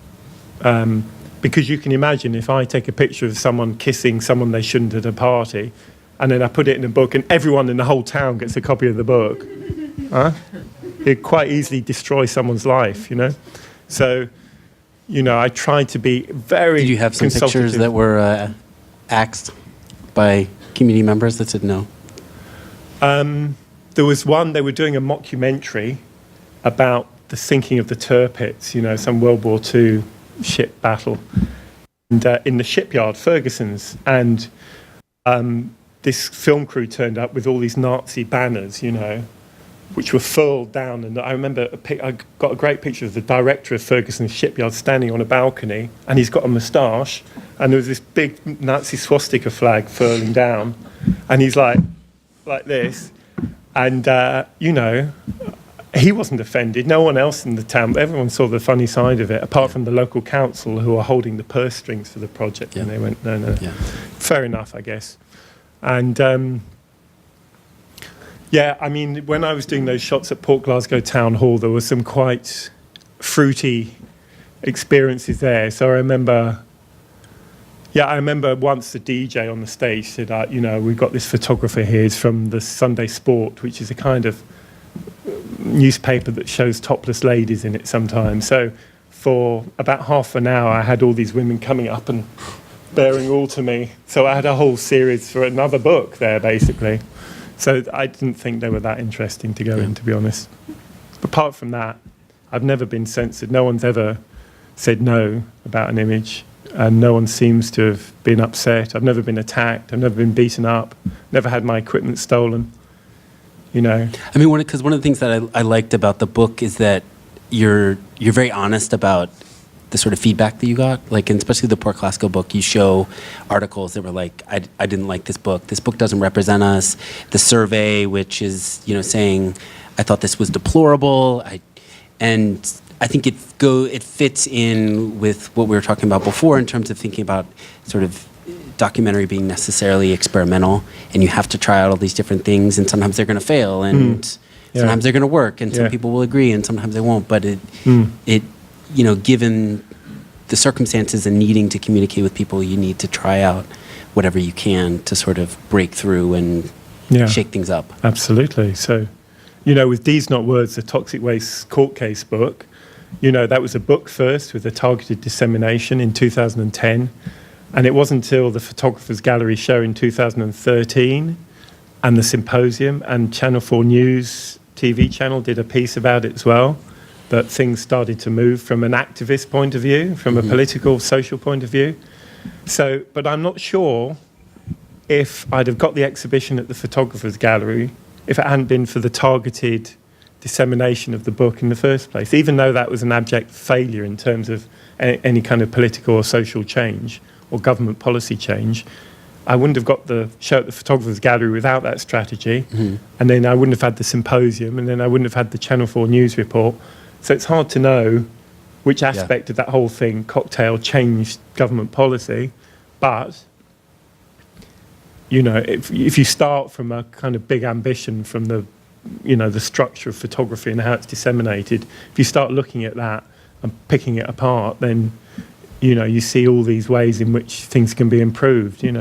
Because you can imagine if I take a picture of someone kissing someone they shouldn't at a party, and then I put it in a book and everyone in the whole town gets a copy of the book, it'd quite easily destroy someone's life, So, I try to be very Did you have some consultative. pictures that were axed by community members that said no? There was one, they were doing a mockumentary about the sinking of the Tirpitz, some World War II ship battle, and in the shipyard, Ferguson's, and this film crew turned up with all these Nazi banners, which were furled down. And I remember I got a great picture of the director of Ferguson's shipyard standing on a balcony, and he's got a moustache, and there was this big Nazi swastika flag furling down, and he's like this, and he wasn't offended. No one else in the town. Everyone saw the funny side of it, apart from the local council who were holding the purse strings for the project. Yeah. And they went, no. Yeah. Fair enough, I guess. And when I was doing those shots at Port Glasgow Town Hall, there were some quite fruity experiences there. So I remember once the DJ on the stage said, we've got this photographer here. He's from the Sunday Sport, which is a kind of newspaper that shows topless ladies in it sometimes. So for about half an hour, I had all these women coming up and bearing all to me. So I had a whole series for another book there, basically. So I didn't think they were that interesting to go in, to be honest. Apart from that, I've never been censored. No one's ever said no about an image, and no one seems to have been upset. I've never been attacked. I've never been beaten up. Never had my equipment stolen. I mean, because one of the things that I liked about the book is that you're very honest about the sort of feedback that you got, and especially the Port Glasgow book. You show articles that were like, I didn't like this book doesn't represent us. The survey, which is saying, I thought this was deplorable. And I think it fits in with what we were talking about before in terms of thinking about sort of documentary being necessarily experimental, and you have to try out all these different things, and sometimes they're going to fail, and sometimes they're going to work, and some people will agree, and sometimes they won't. But given the circumstances and needing to communicate with people, you need to try out whatever you can to sort of break through and shake things up. Absolutely. So, with These Not Words, the Toxic Waste Court Case book, that was a book first with a targeted dissemination in 2010. And it wasn't until the Photographer's Gallery show in 2013 and the symposium and Channel 4 News TV channel did a piece about it as well, that things started to move from an activist point of view, from a political, social point of view. So, but I'm not sure if I'd have got the exhibition at the Photographer's Gallery if it hadn't been for the targeted dissemination of the book in the first place, even though that was an abject failure in terms of any kind of political or social change or government policy change. I wouldn't have got the show at the Photographer's Gallery without that strategy, and then I wouldn't have had the symposium, and then I wouldn't have had the Channel 4 News report. So it's hard to know which aspect of that whole thing, cocktail, changed government policy. But, if you start from a kind of big ambition from the structure of photography and how it's disseminated, if you start looking at that and picking it apart, then you see all these ways in which things can be improved, Any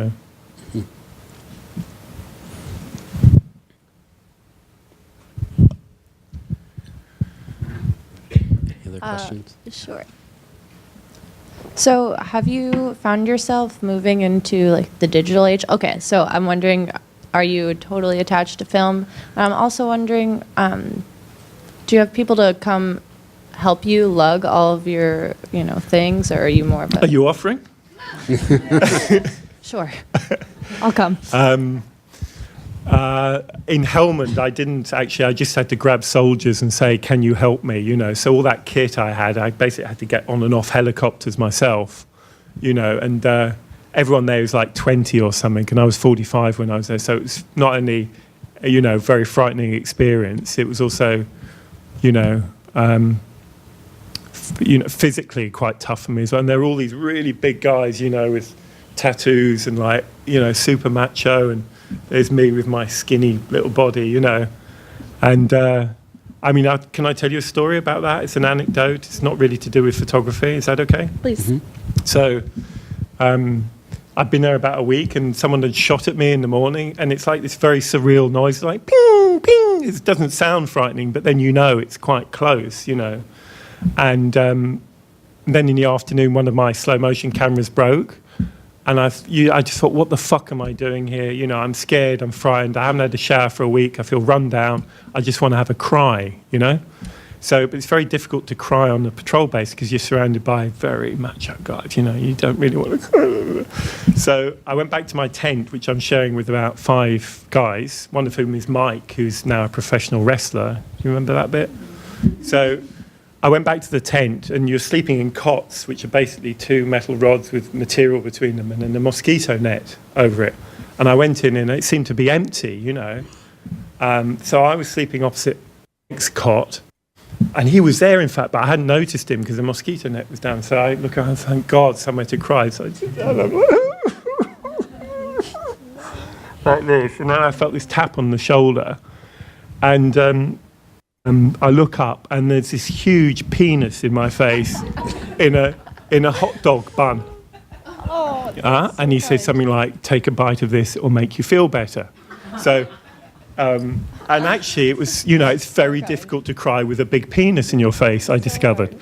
other questions? Sure. So have you found yourself moving into the digital age? Okay, so I'm wondering, are you totally attached to film? I'm also wondering, do you have people to come help you lug all of your, things, or are you more of a... Are you offering? Sure. I'll come. In Helmand, I just had to grab soldiers and say, can you help me, So all that kit I had, I basically had to get on and off helicopters myself, and everyone there was like 20 or something, and I was 45 when I was there. So it was not only, very frightening experience, it was also, physically quite tough for me as well. And there were all these really big guys, with tattoos and super macho, and there's me with my skinny little body, And can I tell you a story about that? It's an anecdote. It's not really to do with photography. Is that okay? Please. Mm-hmm. So I've been there about a week, and someone had shot at me in the morning, and it's like this very surreal noise, like ping, ping. It doesn't sound frightening, but then it's quite close, And then in the afternoon, one of my slow motion cameras broke. And I just thought, what the fuck am I doing here? I'm scared, I'm frightened, I haven't had a shower for a week, I feel run down, I just want to have a cry, So but it's very difficult to cry on the patrol base because you're surrounded by very macho guys, you don't really want to. So I went back to my tent, which I'm sharing with about 5 guys, one of whom is Mike, who's now a professional wrestler. Do you remember that bit? So I went back to the tent, and you're sleeping in cots, which are basically 2 metal rods with material between them and then a mosquito net over it. And I went in, and it seemed to be empty, So I was sleeping opposite Mike's cot, and he was there, in fact, but I hadn't noticed him because the mosquito net was down. So I look around, thank God, somewhere to cry. So I just, like this, and then I felt this tap on the shoulder, and I look up, and there's this huge penis in my face, in a hot dog bun. And he says something like, "Take a bite of this, it'll make you feel better." So, and actually, it was, it's very difficult to cry with a big penis in your face, I discovered.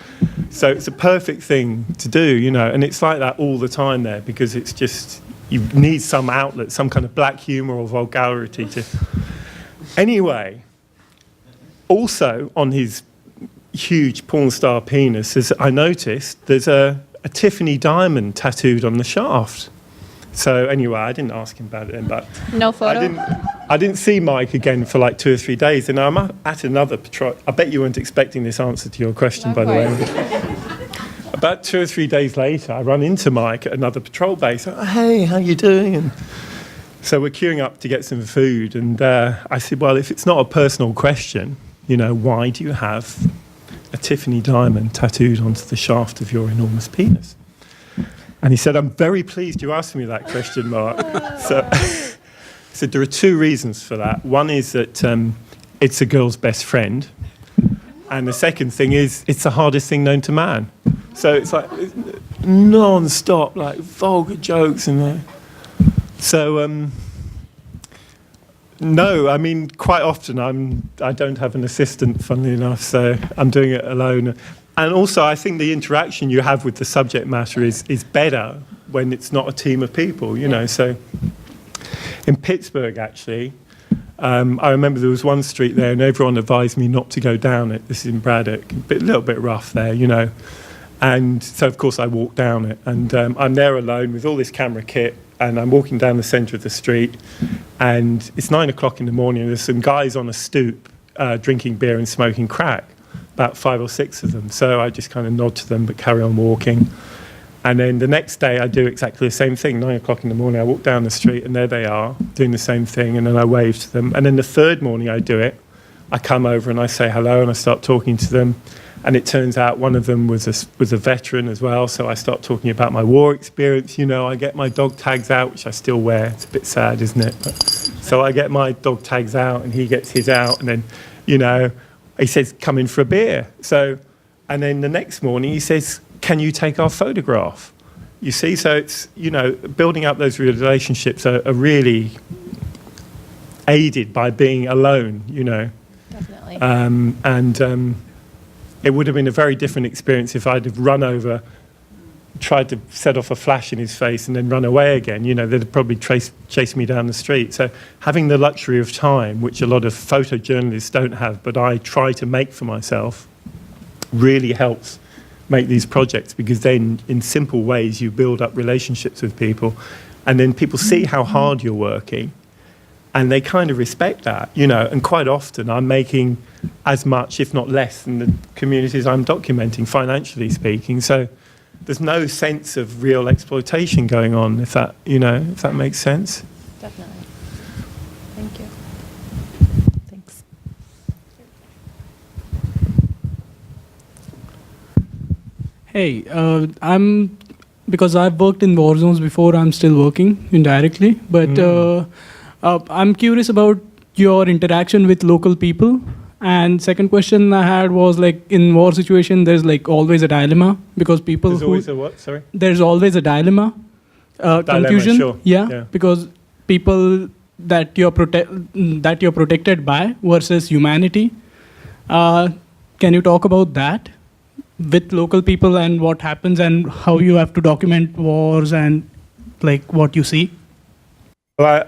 So it's a perfect thing to do, and it's like that all the time there, because it's just, you need some outlet, some kind of black humor or vulgarity to. Anyway. Also, on his huge porn star penis, as I noticed, there's a Tiffany diamond tattooed on the shaft. So anyway, I didn't ask him about it then, but No photo? I didn't see Mike again for like 2 or 3 days, and I'm at another patrol. I bet you weren't expecting this answer to your question, by the way. About 2 or 3 days later, I run into Mike at another patrol base. Oh, hey, how you doing? And so we're queuing up to get some food, and I said, well, if it's not a personal question, why do you have a Tiffany diamond tattooed onto the shaft of your enormous penis? And he said, I'm very pleased you asked me that question, Mark. So there are 2 reasons for that. One is that it's a girl's best friend. And the second thing is it's the hardest thing known to man. So it's like non-stop, like vulgar jokes. And so... No, I mean, quite often I don't have an assistant, funnily enough, so I'm doing it alone. And also, I think the interaction you have with the subject matter is better when it's not a team of people, So in Pittsburgh, actually, I remember there was one street there, and everyone advised me not to go down it. This is in Braddock, a little bit rough there, And so, of course, I walked down it, and I'm there alone with all this camera kit. And I'm walking down the centre of the street, and it's 9 o'clock in the morning, and there's some guys on a stoop drinking beer and smoking crack, about 5 or 6 of them. So I just kind of nod to them but carry on walking. And then the next day I do exactly the same thing. 9 o'clock in the morning, I walk down the street, and there they are doing the same thing, and then I wave to them. And then the third morning I do it. I come over and I say hello, and I start talking to them. And it turns out one of them was a veteran as well, so I start talking about my war experience. I get my dog tags out, which I still wear. It's a bit sad, isn't it? So I get my dog tags out, and he gets his out, and then, he says, come in for a beer. So, and then the next morning he says, can you take our photograph? You see, so it's, building up those relationships are really aided by being alone, Definitely. It would have been a very different experience if I'd have run over, tried to set off a flash in his face and then run away again. They'd have probably chased me down the street. So having the luxury of time, which a lot of photojournalists don't have, but I try to make for myself, really helps make these projects, because then in simple ways you build up relationships with people, and then people see how hard you're working, and they kind of respect that, you know. And quite often I'm making as much, if not less, than the communities I'm documenting, financially speaking. So there's no sense of real exploitation going on, if that, you know, if that makes sense. Definitely. Thank you. Thanks. Hey, because I've worked in war zones before, I'm still working indirectly, but I'm curious about your interaction with local people. And second question I had was, like, in war situation, there's like always a dilemma, because people There's always a what, sorry? there's always a dilemma, confusion. Sure. Yeah, because people that you're protected by versus humanity. Can you talk about that with local people, and what happens, and how you have to document wars, and like what you see? Well,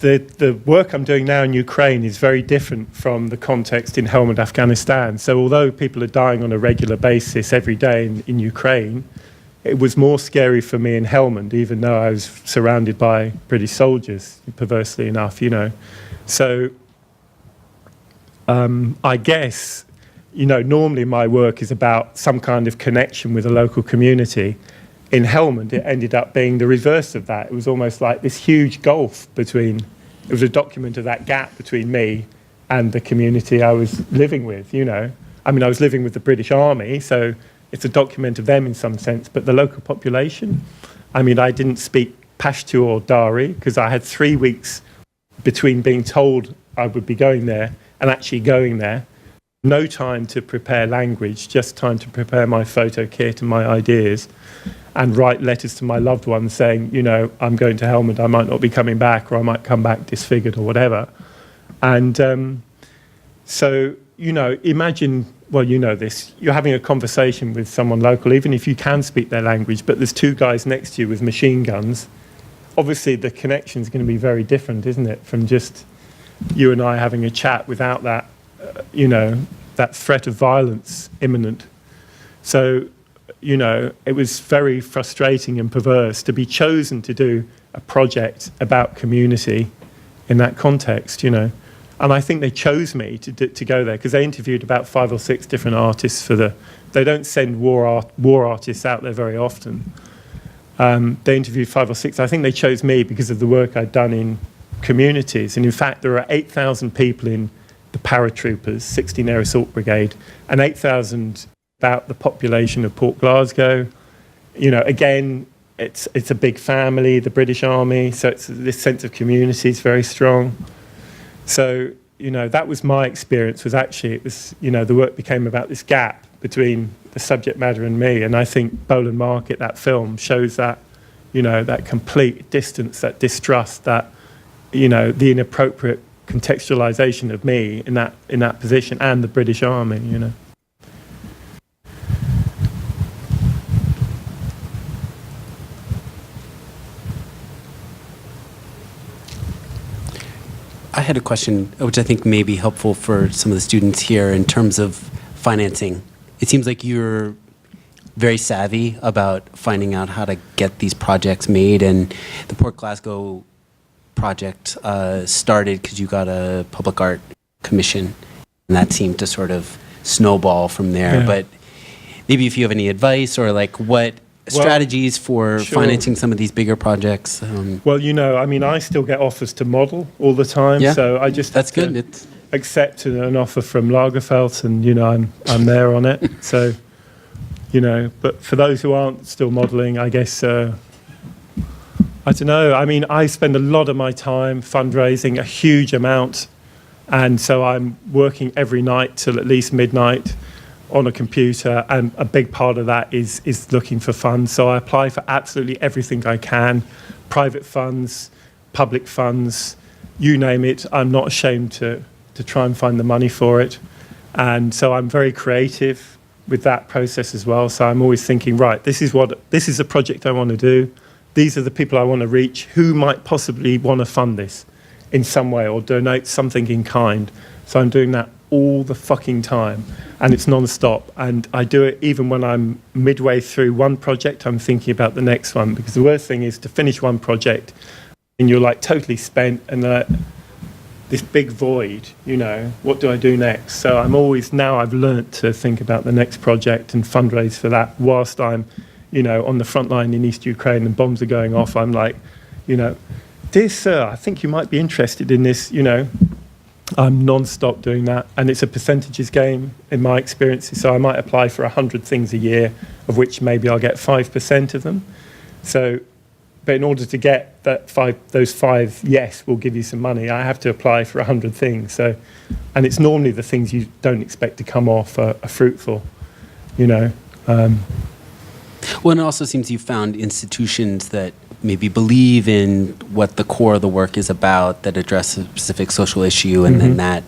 the work I'm doing now in Ukraine is very different from the context in Helmand, Afghanistan. So although people are dying on a regular basis every day in Ukraine, it was more scary for me in Helmand, even though I was surrounded by British soldiers, perversely enough, you know. So I guess, you know, normally my work is about some kind of connection with a local community. In Helmand, it ended up being the reverse of that. It was almost like this huge gulf between, it was a document of that gap between me and the community I was living with, you know. I mean, I was living with the British Army, so it's a document of them in some sense, but the local population, I mean, I didn't speak Pashto or Dari, because I had 3 weeks between being told I would be going there and actually going there. No time to prepare language, just time to prepare my photo kit and my ideas, and write letters to my loved ones saying, you know, I'm going to Helmand, I might not be coming back, or I might come back disfigured or whatever. And so, you know, imagine, well, you know this, you're having a conversation with someone local, even if you can speak their language, but there's 2 guys next to you with machine guns. Obviously, the connection's going to be very different, isn't it, from just you and I having a chat without that, you know, that threat of violence imminent. So, you know, it was very frustrating and perverse to be chosen to do a project about community in that context, you know. And I think they chose me to go there because they interviewed about 5 or 6 different artists for the... They don't send war artists out there very often. They interviewed 5 or 6. I think they chose me because of the work I'd done in communities. And in fact, there are 8,000 people in the paratroopers, 16 Air Assault Brigade, and 8,000 about the population of Port Glasgow. You know, again, it's a big family, the British Army, so it's this sense of community is very strong. So, you know, that was my experience, was actually, it was, you know, the work became about this gap between the subject matter and me, and I think Boland Market, that film, shows that, you know, that complete distance, that distrust, that, you know, the inappropriate contextualization of me in that position, and the British Army, you know. I had a question, which I think may be helpful for some of the students here in terms of financing. It seems like you're very savvy about finding out how to get these projects made, and the Port Glasgow project started because you got a public art commission, and that seemed to sort of snowball from there. Yeah. But maybe if you have any advice or like what strategies for financing some of these bigger projects. Well, you know, I mean, I still get offers to model all the time, Yeah, so I just that's have to good. accept an offer from Lagerfeld, and you know, I'm there on it. So, you know, but for those who aren't still modeling, I guess I don't know. I mean, I spend a lot of my time fundraising, a huge amount, and so I'm working every night till at least midnight on a computer, and a big part of that is looking for funds. So I apply for absolutely everything I can, private funds, public funds, you name it. I'm not ashamed to try and find the money for it. And so I'm very creative with that process as well. So I'm always thinking, right, this is a project I want to do. These are the people I want to reach. Who might possibly want to fund this in some way or donate something in kind? So I'm doing that all the fucking time, and it's non-stop. And I do it even when I'm midway through one project, I'm thinking about the next one, because the worst thing is to finish one project and you're like totally spent and this big void, you know, what do I do next? So I'm always, now I've learnt to think about the next project and fundraise for that whilst I'm, you know, on the front line in East Ukraine and bombs are going off. I'm like, you know, dear sir, I think you might be interested in this, you know. I'm non-stop doing that, and it's a percentages game in my experience. So I might apply for 100 things a year, of which maybe I'll get 5% of them. So, but in order to get those five yes will give you some money, I have to apply for 100 things. So, and it's normally the things you don't expect to come off are fruitful, you know. Well, and it also seems you found institutions that maybe believe in what the core of the work is about, that address a specific social issue, and then that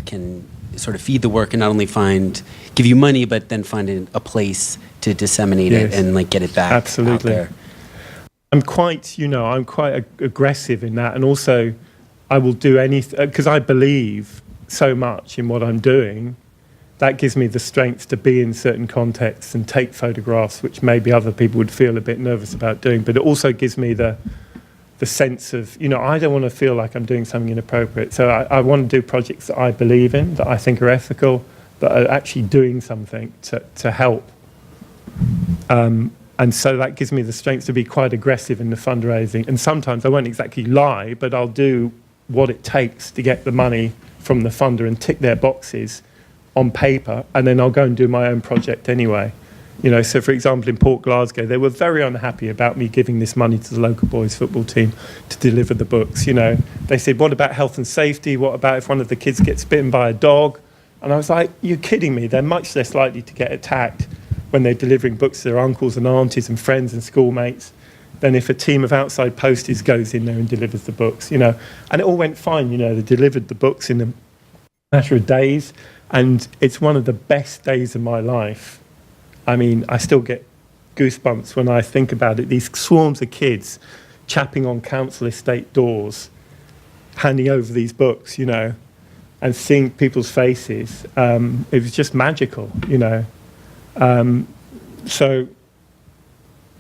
can sort of feed the work and not only give you money, but then find a place to disseminate it and like get it back out there. I'm quite aggressive in that, and also I will do anything because I believe so much in what I'm doing. That gives me the strength to be in certain contexts and take photographs, which maybe other people would feel a bit nervous about doing. But it also gives me the sense of, you know, I don't want to feel like I'm doing something inappropriate. So I want to do projects that I believe in, that I think are ethical, that are actually doing something to help. And so that gives me the strength to be quite aggressive in the fundraising. And sometimes I won't exactly lie, but I'll do what it takes to get the money from the funder and tick their boxes on paper, and then I'll go and do my own project anyway. You know, so for example, in Port Glasgow, they were very unhappy about me giving this money to the local boys football team to deliver the books. You know, they said, what about health and safety? What about if one of the kids gets bitten by a dog? And I was like, you're kidding me. They're much less likely to get attacked when they're delivering books to their uncles and aunties and friends and schoolmates than if a team of outside posties goes in there and delivers the books, you know. And it all went fine, you know. They delivered the books in a matter of days. And it's one of the best days of my life. I mean, I still get goosebumps when I think about it. These swarms of kids chapping on council estate doors, handing over these books, you know, and seeing people's faces. It was just magical, you know. So,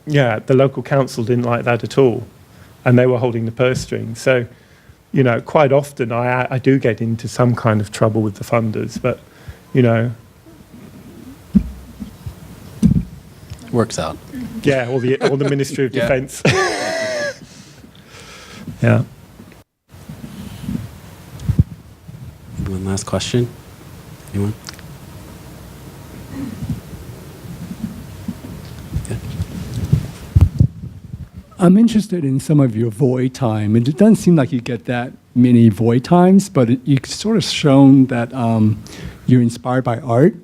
yeah, the local council didn't like that at all. And they were holding the purse strings. So, you know, quite often I do get into some kind of trouble with the funders, but, you know. Works out. Yeah, or the Ministry of Defence. Yeah. Maybe one last question? Anyone? I'm interested in some of your void time. It doesn't seem like you get that many void times, but you've sort of shown that you're inspired by art.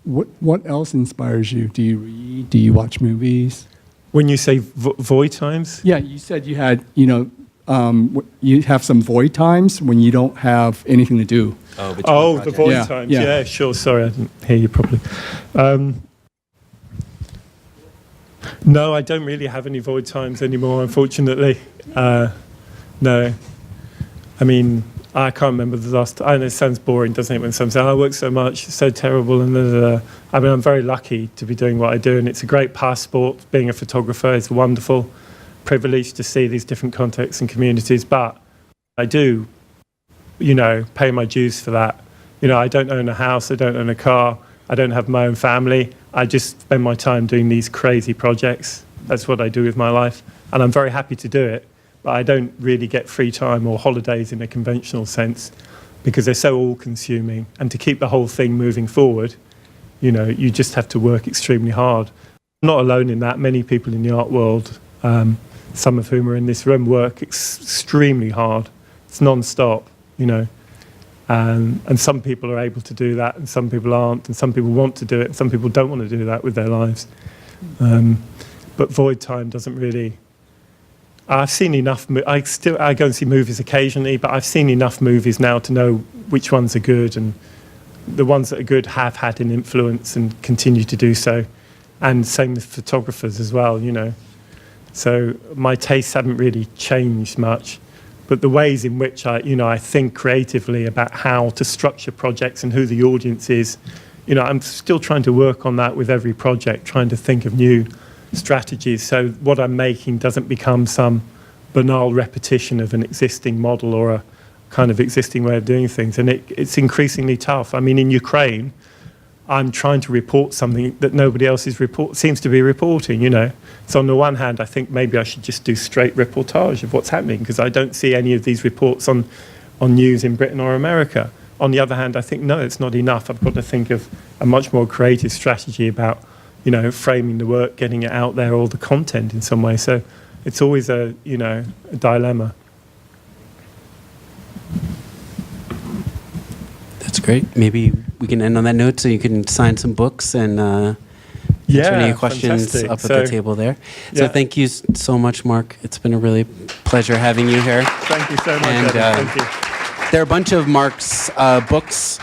What else inspires you? Do you read? Do you watch movies? When you say void times? Yeah, you said you had, you know, you have some void times when you don't have anything to do. Oh, the void times. Yeah, sure. Sorry, I didn't hear you properly. No, I don't really have any void times anymore, unfortunately. No. I mean, I can't remember the last... I know it sounds boring, doesn't it, when someone says, I work so much, it's so terrible, and I mean, I'm very lucky to be doing what I do, and it's a great passport. Being a photographer is a wonderful privilege to see these different contexts and communities, but I do, you know, pay my dues for that. You know, I don't own a house, I don't own a car, I don't have my own family. I just spend my time doing these crazy projects. That's what I do with my life. And I'm very happy to do it, but I don't really get free time or holidays in a conventional sense because they're so all-consuming. And to keep the whole thing moving forward, you know, you just have to work extremely hard. I'm not alone in that. Many people in the art world, some of whom are in this room, work extremely hard. It's non-stop, you know. And some people are able to do that, and some people aren't, and some people want to do it, and some people don't want to do that with their lives. But void time doesn't really... I've seen enough... I go and see movies occasionally, but I've seen enough movies now to know which ones are good, and the ones that are good have had an influence and continue to do so. And same with photographers as well, you know. So my tastes haven't really changed much. but the ways in which I think creatively about how to structure projects and who the audience is, I'm still trying to work on that with every project, trying to think of new strategies so what I'm making doesn't become some banal repetition of an existing model or a kind of existing way of doing things. And it's increasingly tough. I mean, in Ukraine, I'm trying to report something that nobody else seems to be reporting, So on the one hand, I think maybe I should just do straight reportage of what's happening because I don't see any of these reports on news in Britain or America. On the other hand, I think, no, it's not enough. I've got to think of a much more creative strategy about, framing the work, getting it out there, all the content in some way. So it's always a dilemma. That's great. Maybe we can end on that note so you can sign some books and answer any questions fantastic. up at the table there. So thank you so much, Mark. It's been a really pleasure having you here. Thank you so much, And, Evan. Thank you. There are a bunch of Mark's books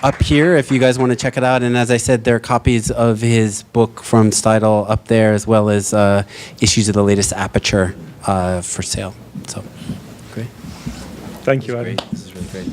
up here if you guys want to check it out. And as I said, there are copies of his book from Steidl up there, as well as issues of the latest Aperture for sale. So, great. Thank you, Evan. This is really great.